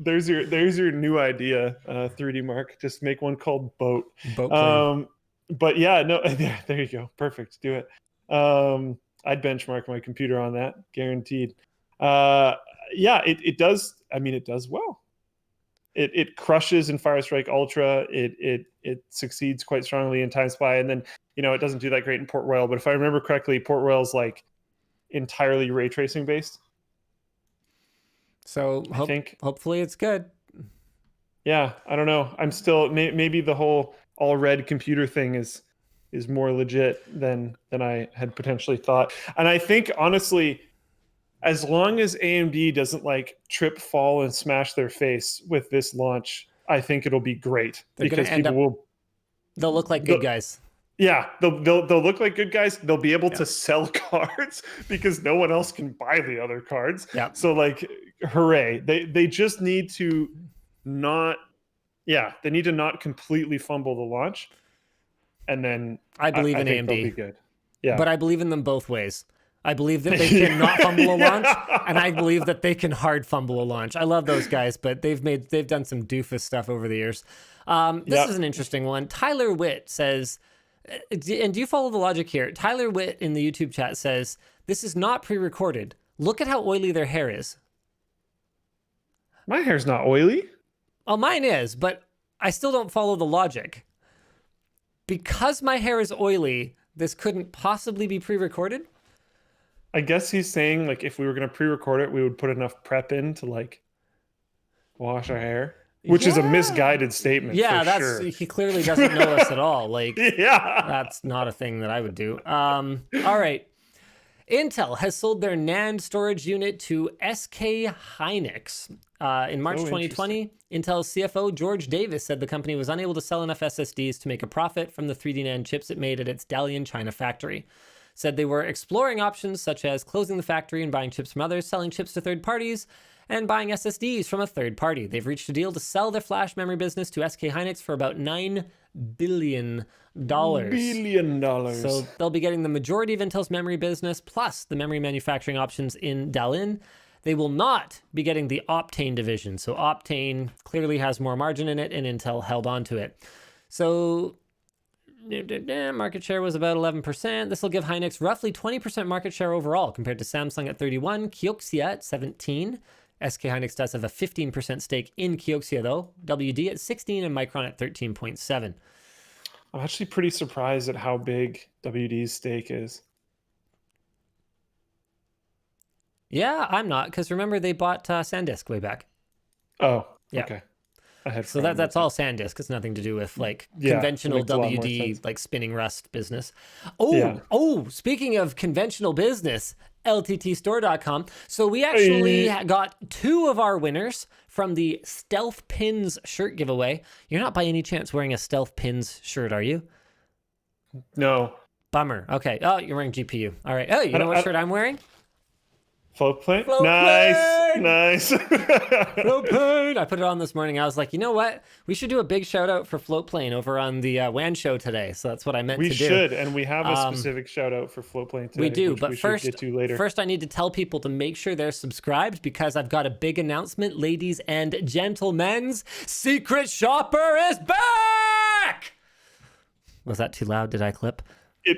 There's your new idea, 3D Mark. Just make one called Boat. But yeah, no, there you go. Perfect. Do it. I'd benchmark my computer on that, guaranteed. It does. I mean, it does well. It crushes in Firestrike Ultra. It succeeds quite strongly in Time Spy, and then it doesn't do that great in Port Royal. But if I remember correctly, Port Royal's like entirely ray tracing based. So I think hopefully it's good. Yeah, I don't know. I'm still maybe the whole all red computer thing is more legit than I had potentially thought. And I think honestly, as long as AMD doesn't like trip, fall, and smash their face with this launch, I think it'll be great. Because people they'll look like good guys. Yeah, they'll look like good guys. They'll be able to sell cards because no one else can buy the other cards. Yeah. So like, hooray! They just need to not completely fumble the launch, and then I believe in AMD. They'll be good. Yeah, but I believe in them both ways. I believe that they can not fumble a launch, and I believe that they can hard fumble a launch. I love those guys, but they've done some doofus stuff over the years. This is an interesting one. Tyler Witt says, and do you follow the logic here? Tyler Witt in the YouTube chat says, this is not pre-recorded. Look at how oily their hair is. My hair's not oily. Oh, mine is, but I still don't follow the logic. Because my hair is oily, this couldn't possibly be pre-recorded? I guess he's saying, like, if we were going to pre-record it, we would put enough prep in to, like, wash our hair. Which is a misguided statement. Yeah, sure. He clearly doesn't know us at all. Like, yeah, that's not a thing that I would do. All right. Intel has sold their NAND storage unit to SK Hynix. In March 2020, Intel's CFO George Davis said the company was unable to sell enough SSDs to make a profit from the 3D NAND chips it made at its Dalian, China factory. Said they were exploring options such as closing the factory and buying chips from others, selling chips to third parties, and buying SSDs from a third party. They've reached a deal to sell their flash memory business to SK Hynix for about $9 billion. So they'll be getting the majority of Intel's memory business plus the memory manufacturing options in Dalian. They will not be getting the Optane division. So Optane clearly has more margin in it, and Intel held on to it. So market share was about 11%. This will give Hynix roughly 20% market share overall compared to Samsung at 31%, Kioxia at 17%. SK Hynix does have a 15% stake in Kioxia though, WD at 16% and Micron at 13.7%. I'm actually pretty surprised at how big WD's stake is. Yeah, I'm not, because remember they bought SanDisk way back. Oh, yeah. Okay. So that's all SanDisk. It's nothing to do with like conventional WD, like spinning rust business. Speaking of conventional business, LTTstore.com. So we actually got 2 of our winners from the Stealth Pins shirt giveaway. You're not by any chance wearing a Stealth Pins shirt, are you? No. Bummer. Okay. Oh, you're wearing GPU. All right. Oh, you know what shirt I'm wearing? Float plane? Nice. Float plane. I put it on this morning. I was like, you know what? We should do a big shout out for Float plane over on the WAN Show today. So that's what I meant to do. We should, and we have a specific shout out for Float plane today. We do, but later. First I need to tell people to make sure they're subscribed because I've got a big announcement, ladies and gentlemen. Secret Shopper is back! Was that too loud? Did I clip? I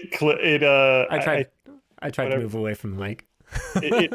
tried to move away from the mic. it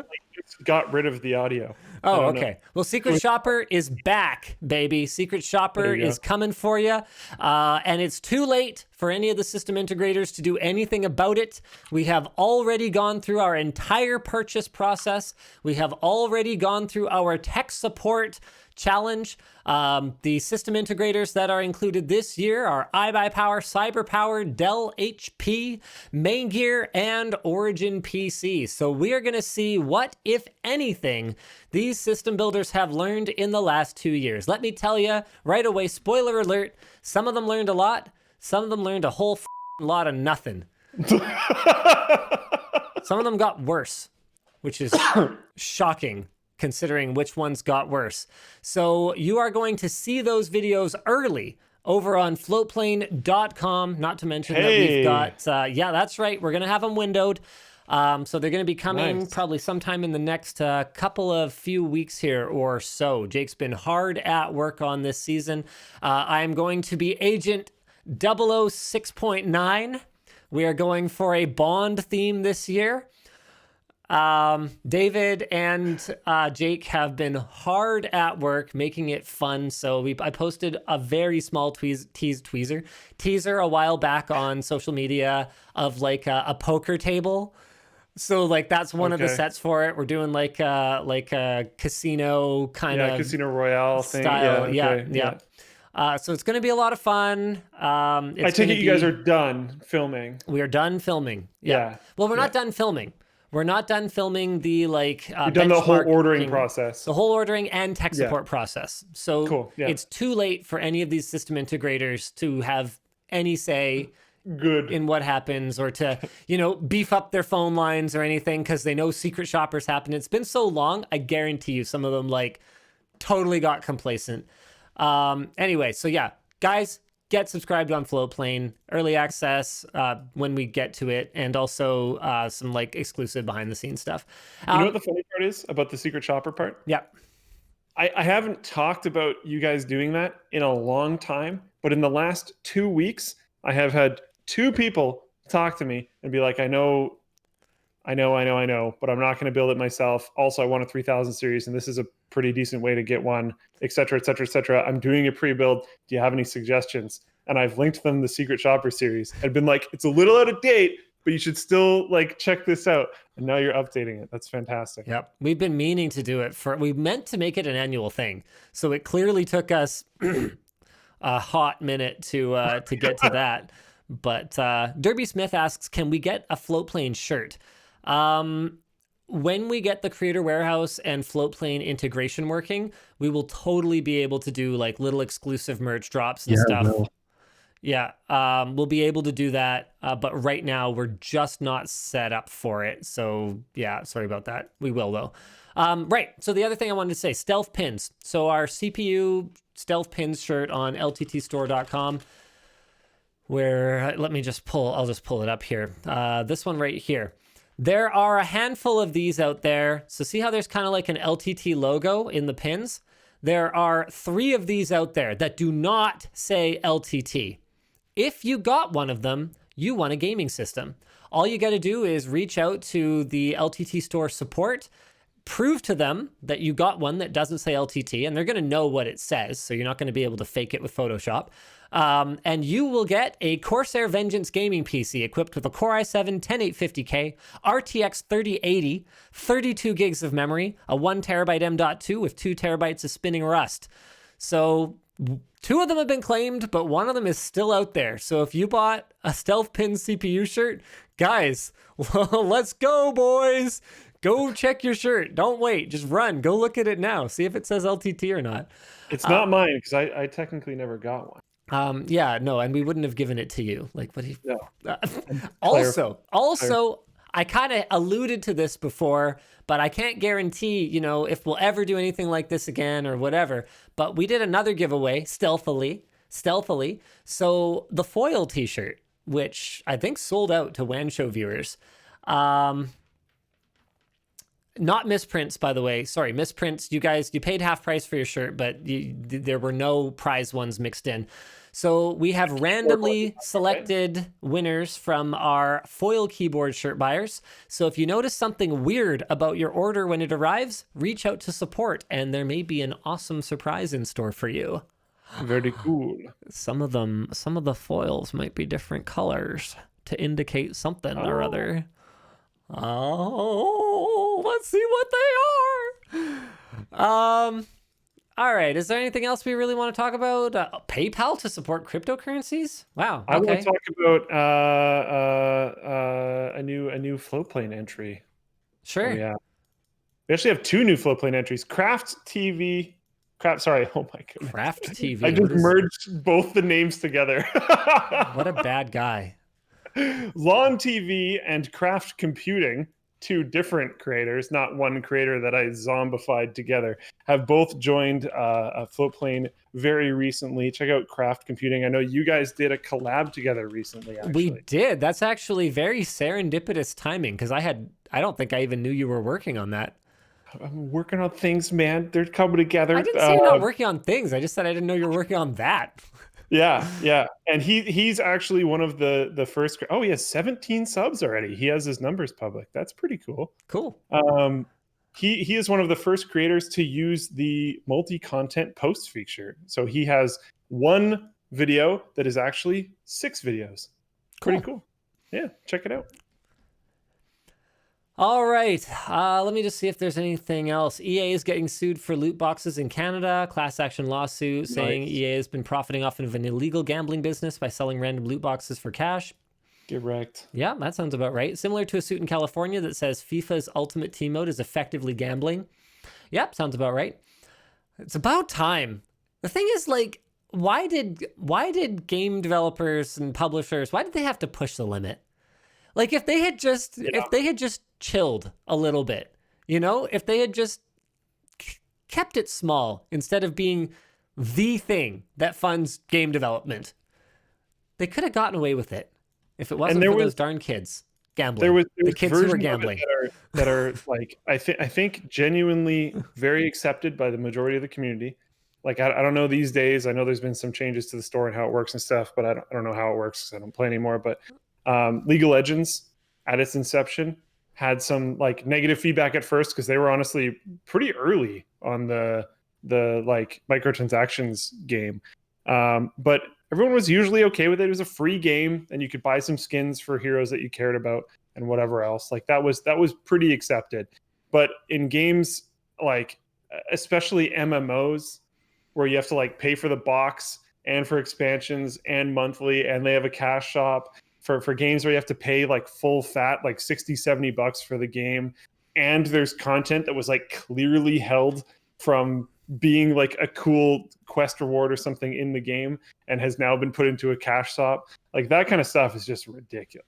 got rid of the audio. Oh, okay. Well, Secret Shopper is back, baby. Secret Shopper is coming for you. And it's too late for any of the system integrators to do anything about it. We have already gone through our entire purchase process. We have already gone through our tech support challenge. The system integrators that are included this year are iBuyPower, CyberPower, Dell, HP, Maingear, and Origin PC. So we are going to see what, if anything, these system builders have learned in the last 2 years. Let me tell you right away, spoiler alert, some of them learned a lot. Some of them learned a whole lot of nothing. Some of them got worse, which is shocking, considering which ones got worse. So you are going to see those videos early over on floatplane.com. Not to mention that we've got, that's right. We're going to have them windowed. So they're going to be coming probably sometime in the next few weeks here or so. Jake's been hard at work on this season. I'm going to be Agent 006.9. We are going for a Bond theme this year. David and Jake have been hard at work making it fun. So I posted a very small teaser a while back on social media of like a poker table. So like that's one of the sets for it. We're doing like a casino kind of Casino Royale style. thing. Yeah. So it's going to be a lot of fun. I take it you guys are done filming. We are done filming. Yeah. Well, we're not done filming. We're not done filming the like. You've done the whole ordering process. The whole ordering and tech support process. So cool. It's too late for any of these system integrators to have any say in what happens, or to, beef up their phone lines or anything, because they know secret shoppers happen. It's been so long. I guarantee you some of them like totally got complacent. Anyway, so yeah, guys, get subscribed on Floatplane, early access when we get to it, and also some like exclusive behind the scenes stuff. You know what the funny part is about the secret shopper part? Yeah. I haven't talked about you guys doing that in a long time, but in the last 2 weeks, I have had 2 people talk to me and be like, I know, but I'm not going to build it myself. Also, I want a 3000 series, and this is a pretty decent way to get one, et cetera, et cetera, et cetera. I'm doing a pre-build. Do you have any suggestions? And I've linked them the Secret Shopper series. I've been like, it's a little out of date, but you should still like check this out. And now you're updating it. That's fantastic. Yep. We've been meaning to do it we meant to make it an annual thing. So it clearly took us a hot minute to get to that. But Derby Smith asks, can we get a Floatplane shirt? When we get the Creator Warehouse and Floatplane integration working, we will totally be able to do like little exclusive merch drops and stuff. No. Yeah, we'll be able to do that, but right now we're just not set up for it. So yeah, sorry about that. We will though. Right, so the other thing I wanted to say, stealth pins. So our CPU stealth pins shirt on lttstore.com, where, I'll just pull it up here. This one right here. There are a handful of these out there. So see how there's kind of like an LTT logo in the pins? There are 3 of these out there that do not say LTT. If you got one of them, you won a gaming system. All you got to do is reach out to the LTT store support, prove to them that you got one that doesn't say LTT, and they're going to know what it says, so you're not going to be able to fake it with Photoshop. And you will get a Corsair Vengeance gaming PC equipped with a Core i7 10850K, RTX 3080, 32 gigs of memory, a 1TB M.2 with 2 terabytes of spinning rust. So 2 of them have been claimed, but 1 of them is still out there. So if you bought a Stealth Pin CPU shirt, guys, let's go, boys. Go check your shirt. Don't wait. Just run. Go look at it now. See if it says LTT or not. It's not mine, because I technically never got one. Yeah, no, and we wouldn't have given it to you. Like, what do you... No. Also, I kind of alluded to this before, but I can't guarantee, if we'll ever do anything like this again or whatever. But we did another giveaway stealthily. So the foil t-shirt, which I think sold out to WAN Show viewers. Not misprints, by the way. Sorry, misprints. You guys, you paid half price for your shirt, but there were no prize ones mixed in. So we have randomly selected winners from our foil keyboard shirt buyers. So if you notice something weird about your order when it arrives, reach out to support, and there may be an awesome surprise in store for you. Very cool. Some of the foils might be different colors to indicate something or other. Oh, let's see what they are. All right. Is there anything else we really want to talk about? PayPal to support cryptocurrencies? Wow. Okay. I want to talk about a new Floatplane entry. Sure. Oh, yeah. We actually have 2 new Floatplane entries. Craft TV. Sorry. Oh my goodness. Craft TV. I just merged both the names together. What a bad guy. Lawn TV and Craft Computing, 2 different creators, not one creator that I zombified together, have both joined a Floatplane very recently. Check out Craft Computing. I know you guys did a collab together recently, actually. We did. That's actually very serendipitous timing, because I don't think I even knew you were working on that. I'm working on things, man. They're coming together. I didn't say you're not working on things. I just said I didn't know you were working on that. Yeah. And he's actually one of the first. Oh, he has 17 subs already. He has his numbers public. That's pretty cool. Cool. He is one of the first creators to use the multi-content post feature. So he has one video that is actually 6 videos. Pretty cool. Yeah, check it out. All right, let me just see if there's anything else. EA is getting sued for loot boxes in Canada. Class action lawsuit saying EA has been profiting off of an illegal gambling business by selling random loot boxes for cash. Get wrecked. Yeah, that sounds about right. Similar to a suit in California that says FIFA's Ultimate Team Mode is effectively gambling. Yep, sounds about right. It's about time. The thing is, like, why did game developers and publishers, why did they have to push the limit? Like, if they had just chilled a little bit, you know, if they had just kept it small instead of being the thing that funds game development, they could have gotten away with it if it wasn't for those darn kids gambling. There was the kids who were gambling that are like, I think genuinely very accepted by the majority of the community. Like, I don't know these days. I know there's been some changes to the store and how it works and stuff, but I don't know how it works because I don't play anymore. But League of Legends at its inception had some like negative feedback at first because they were honestly pretty early on the like microtransactions game. But everyone was usually okay with it. It was a free game and you could buy some skins for heroes that you cared about and whatever else. Like that was pretty accepted. But in games like especially MMOs where you have to like pay for the box and for expansions and monthly, and they have a cash shop for games where you have to pay like full fat, like $60-$70 for the game. And there's content that was like clearly held from being like a cool quest reward or something in the game and has now been put into a cash shop. Like that kind of stuff is just ridiculous.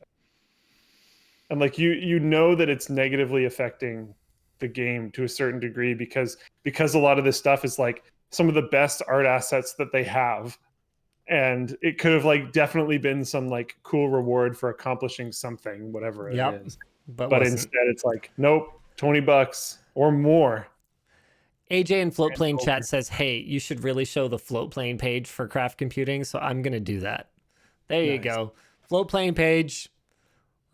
And like, you know that it's negatively affecting the game to a certain degree because a lot of this stuff is like some of the best art assets that they have. And it could have like definitely been some like cool reward for accomplishing something, whatever it is. But instead it's like, nope, $20 or more. AJ in Floatplane chat says, hey, you should really show the Floatplane page for craft computing. So I'm going to do that. There you go. Floatplane page.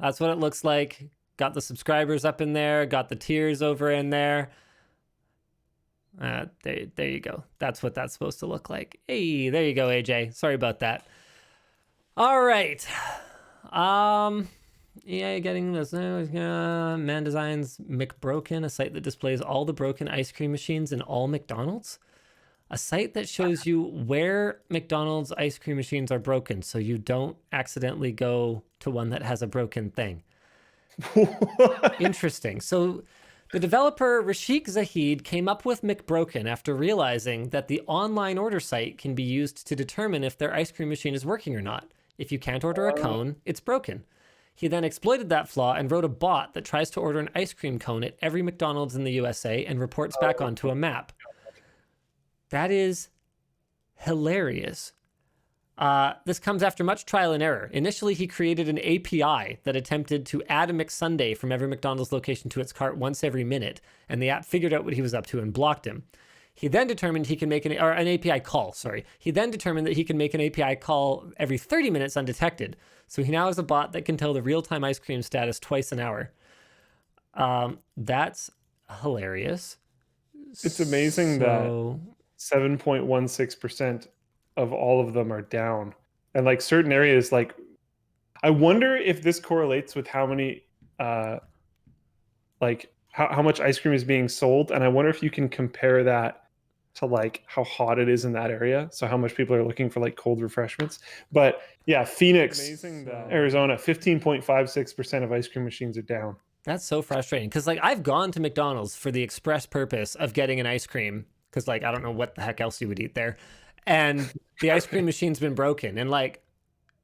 That's what it looks like. Got the subscribers up in there. Got the tiers over in there. There you go. That's what that's supposed to look like. Hey, there you go, AJ. Sorry about that. All right. Yeah, getting this. Man designs McBroken, a site that displays all the broken ice cream machines in all McDonald's. A site that shows you where McDonald's ice cream machines are broken, so you don't accidentally go to one that has a broken thing. Interesting. So the developer Rashik Zahid came up with McBroken after realizing that the online order site can be used to determine if their ice cream machine is working or not. If you can't order a cone, it's broken. He then exploited that flaw and wrote a bot that tries to order an ice cream cone at every McDonald's in the USA and reports back onto a map. That is hilarious. This comes after much trial and error. Initially, he created an API that attempted to add a McSunday from every McDonald's location to its cart once every minute, and the app figured out what he was up to and blocked him. He then determined he can make an API call, sorry. He then determined that he can make an API call every 30 minutes undetected. So he now has a bot that can tell the real-time ice cream status twice an hour. That's hilarious. It's amazing that 7.16% of all of them are down. And like certain areas, like I wonder if this correlates with how many like how much ice cream is being sold. And I wonder if you can compare that to like how hot it is in that area. So how much people are looking for like cold refreshments. But yeah, Phoenix, Arizona, 15.56% of ice cream machines are down. That's so frustrating. Cause like I've gone to McDonald's for the express purpose of getting an ice cream. Cause like, I don't know what the heck else you would eat there. And the ice cream machine's been broken. And like,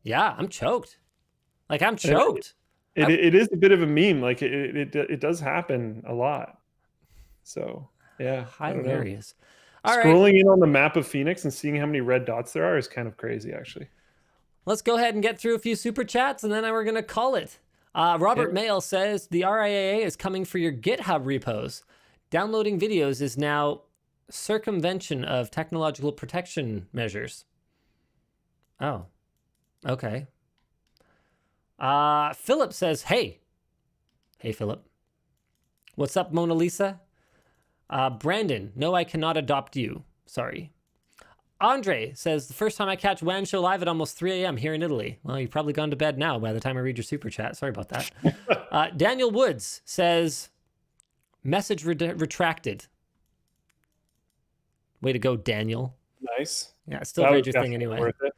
yeah, I'm choked. Like I'm choked. It is a bit of a meme. Like it does happen a lot. So yeah. Hilarious. Scrolling in on the map of Phoenix and seeing how many red dots there are is kind of crazy, actually. Let's go ahead and get through a few super chats, and then we're going to call it. Robert Mail says, the RIAA is coming for your GitHub repos. Downloading videos is now circumvention of technological protection measures. Oh, okay. Philip says, hey. Hey, Philip. What's up, Mona Lisa? Brandon, no, I cannot adopt you. Sorry. Andre says, the first time I catch WAN Show live at almost 3 a.m. here in Italy. Well, you've probably gone to bed now by the time I read your super chat. Sorry about that. Daniel Woods says, message retracted. Way to go, Daniel. Nice. Yeah, still read your thing anyway. Worth it.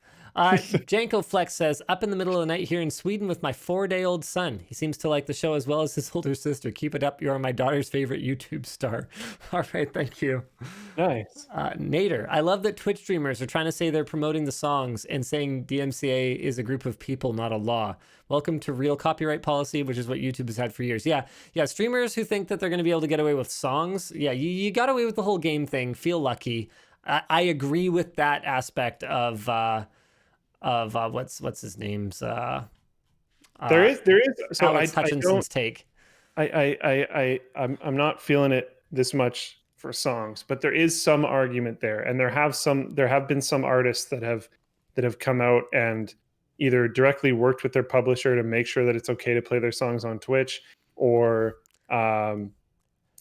Janko Flex says, up in the middle of the night here in Sweden with my 4-day-old son. He seems to like the show as well as his older sister. Keep it up. You are my daughter's favorite YouTube star. All right, thank you. Nice. Nader, I love that Twitch streamers are trying to say they're promoting the songs and saying DMCA is a group of people, not a law. Welcome to real copyright policy, which is what YouTube has had for years. Yeah, streamers who think that they're going to be able to get away with songs. Yeah, you got away with the whole game thing. Feel lucky. I agree with that aspect of what's his name's there is so Alex Hutchinson's take. I'm not feeling it this much for songs, but there is some argument there, and there have been some artists that have come out and either directly worked with their publisher to make sure that it's okay to play their songs on Twitch, or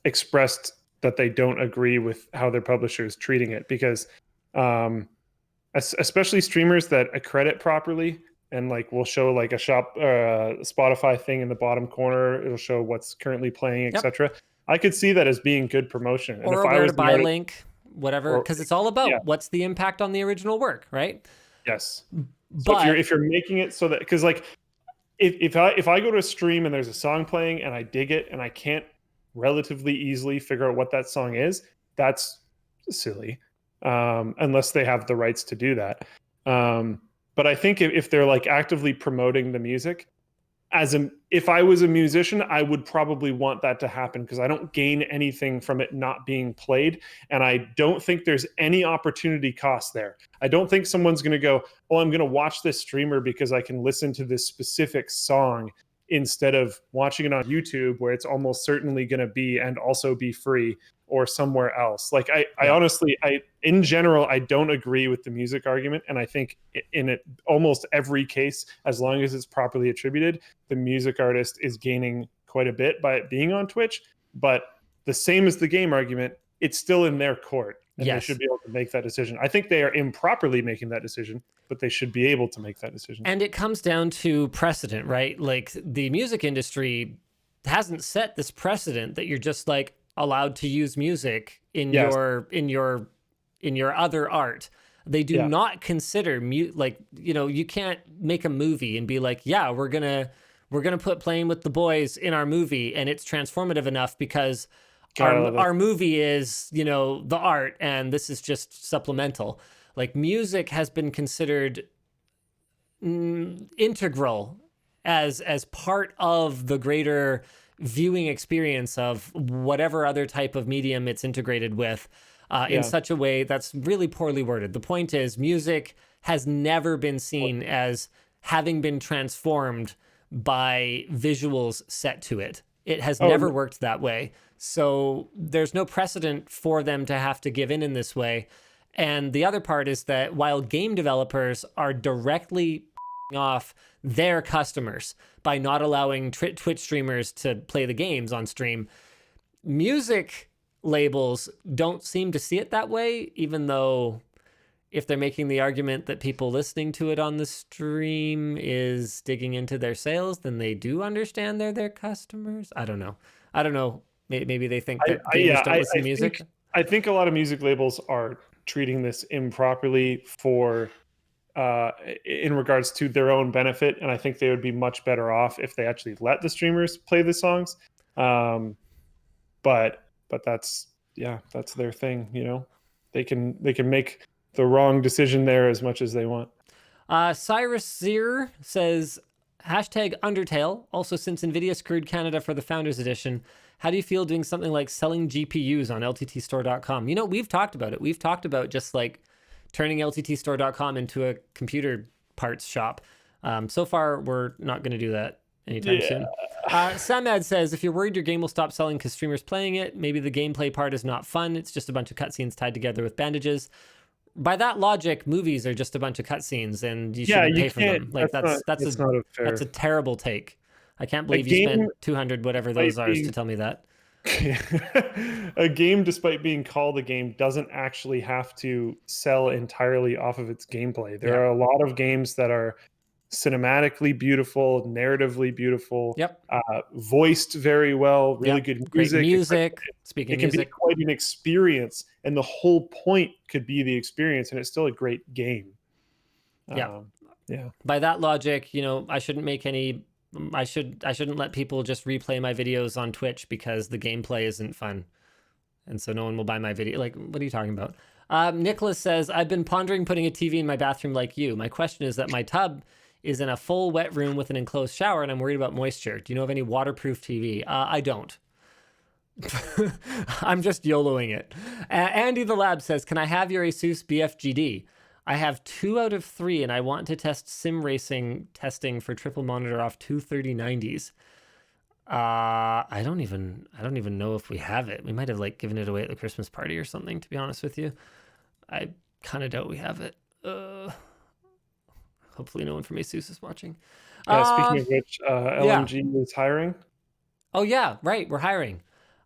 expressed that they don't agree with how their publisher is treating it, because especially streamers that accredit properly and like will show like a Spotify thing in the bottom corner. It'll show what's currently playing, etc. I could see that as being good promotion. Or where to buy link, whatever, because it's all about what's the impact on the original work, right? Yes. But so if you're making it so that, because like if I go to a stream and there's a song playing and I dig it and I can't relatively easily figure out what that song is, that's silly. Unless they have the rights to do that. But I think if they're like actively promoting the music, if I was a musician, I would probably want that to happen, because I don't gain anything from it not being played. And I don't think there's any opportunity cost there. I don't think someone's going to go, oh, I'm going to watch this streamer because I can listen to this specific song, instead of watching it on YouTube, where it's almost certainly going to be and also be free, or somewhere else. Like I honestly, in general, I don't agree with the music argument. And I think in almost every case, as long as it's properly attributed, the music artist is gaining quite a bit by it being on Twitch. But the same as the game argument, it's still in their court, and they should be able to make that decision. I think they are improperly making that decision, but they should be able to make that decision. And it comes down to precedent, right? Like the music industry hasn't set this precedent that you're just like allowed to use music in your other art. They do not consider you can't make a movie and be like, yeah, we're gonna put Playing with the Boys in our movie, and it's transformative enough because our movie is, the art, and this is just supplemental. Like music has been considered integral as part of the greater viewing experience of whatever other type of medium it's integrated with, in such a way that's really poorly worded. The point is, music has never been seen as having been transformed by visuals set to it. It has never worked that way. So there's no precedent for them to have to give in this way. And the other part is that while game developers are directly off their customers by not allowing Twitch streamers to play the games on stream, music labels don't seem to see it that way, even though if they're making the argument that people listening to it on the stream is digging into their sales, then they do understand they're their customers. I don't know. Maybe they think that gamers don't listen to music. I think a lot of music labels are treating this improperly in regards to their own benefit, and I think they would be much better off if they actually let the streamers play the songs. But that's their thing. They can make the wrong decision there as much as they want. Cyrus Zir says, #Undertale. Also, since NVIDIA screwed Canada for the Founders Edition, how do you feel doing something like selling GPUs on LTTstore.com? We've talked about it. We've talked about just like turning LTTstore.com into a computer parts shop. So far, we're not going to do that anytime soon. Samad says, if you're worried your game will stop selling because streamers playing it, maybe the gameplay part is not fun. It's just a bunch of cutscenes tied together with bandages. by that logic, movies are just a bunch of cutscenes, and you Yeah, shouldn't you pay for them. can't. Like That's not a fair. that's a terrible take. I can't A believe you game spent 200 whatever those might are be- to tell me that. A game, despite being called a game, doesn't actually have to sell entirely off of its gameplay. There Yeah. are a lot of games that are cinematically beautiful, narratively beautiful, Yep. voiced very well, really Yep. good Great music. music. Speaking It of can be music, quite an experience, and the whole point could be the experience, and it's still a great game. Yeah. Yeah. By that logic, you know, I shouldn't make any. I shouldn't let people just replay my videos on Twitch because the gameplay isn't fun, and so no one will buy my video. Like, what are you talking about? Nicholas says, I've been pondering putting a TV in my bathroom like you. My question is that my tub is in a full wet room with an enclosed shower, and I'm worried about moisture. Do you know of any waterproof TV? I don't. I'm just YOLOing it. Andy the Lab says, can I have your Asus BFGD? I have 2 out of 3, and I want to test sim racing testing for triple monitor off 23090s. I don't even know if we have it. We might have like given it away at the Christmas party or something, to be honest with you. I kind of doubt we have it. Hopefully no one from Asus is watching. Speaking of which, LMG is hiring. Oh yeah, right. We're hiring.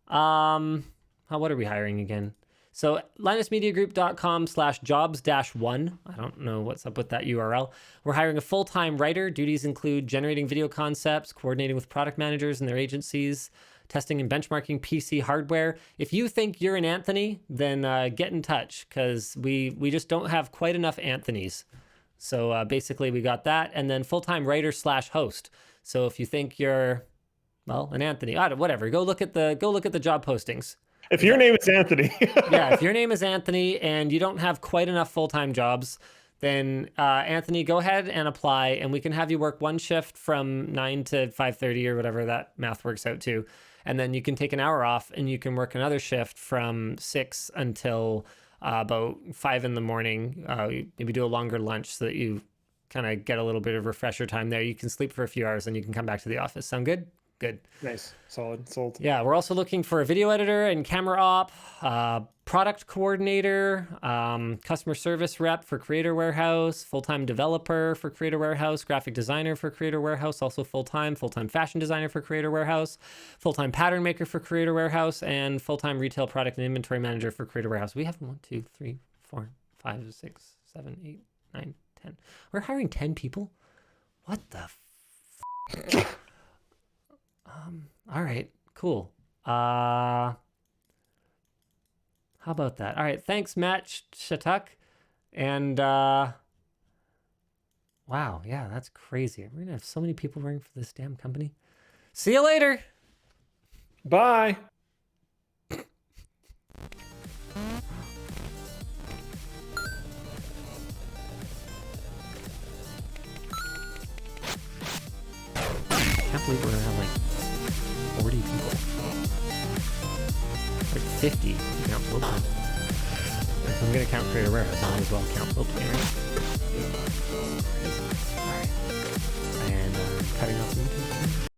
What are we hiring again? So linusmediagroup.com/jobs-1. I don't know what's up with that URL. We're hiring a full-time writer. Duties include generating video concepts, coordinating with product managers and their agencies, testing and benchmarking PC hardware. If you think you're an Anthony, then get in touch, because we just don't have quite enough Anthonys. So basically we got that, and then full-time writer/host. So if you think you're, well, an Anthony, whatever, go look at the job postings. If your name is Anthony. Yeah, if your name is Anthony and you don't have quite enough full-time jobs, then Anthony, go ahead and apply, and we can have you work one shift from 9 to 5:30 or whatever that math works out to. And then you can take an hour off, and you can work another shift from 6 until about 5 in the morning. Maybe do a longer lunch so that you kind of get a little bit of refresher time there. You can sleep for a few hours, and you can come back to the office. Sound good? Good. Nice. Solid. Sold. Yeah, we're also looking for a video editor and camera op, product coordinator, customer service rep for Creator Warehouse, full-time developer for Creator Warehouse, graphic designer for Creator Warehouse, also full-time fashion designer for Creator Warehouse, full-time pattern maker for Creator Warehouse, and full-time retail product and inventory manager for Creator Warehouse. We have 1, 2, 3, 4, 5, 6, 7, 8, 9, 10. We're hiring 10 people? What the all right, cool. How about that? All right, thanks, Matt Shatuk. And wow, yeah, that's crazy. We're gonna have so many people working for this damn company. See you later. Bye. I can't believe we're gonna have like 40 people. Like 50 if you count Floatplane. If I'm gonna count Creator Warehouse, I might as well count Floatplane, right? Alright. And cutting off the YouTube.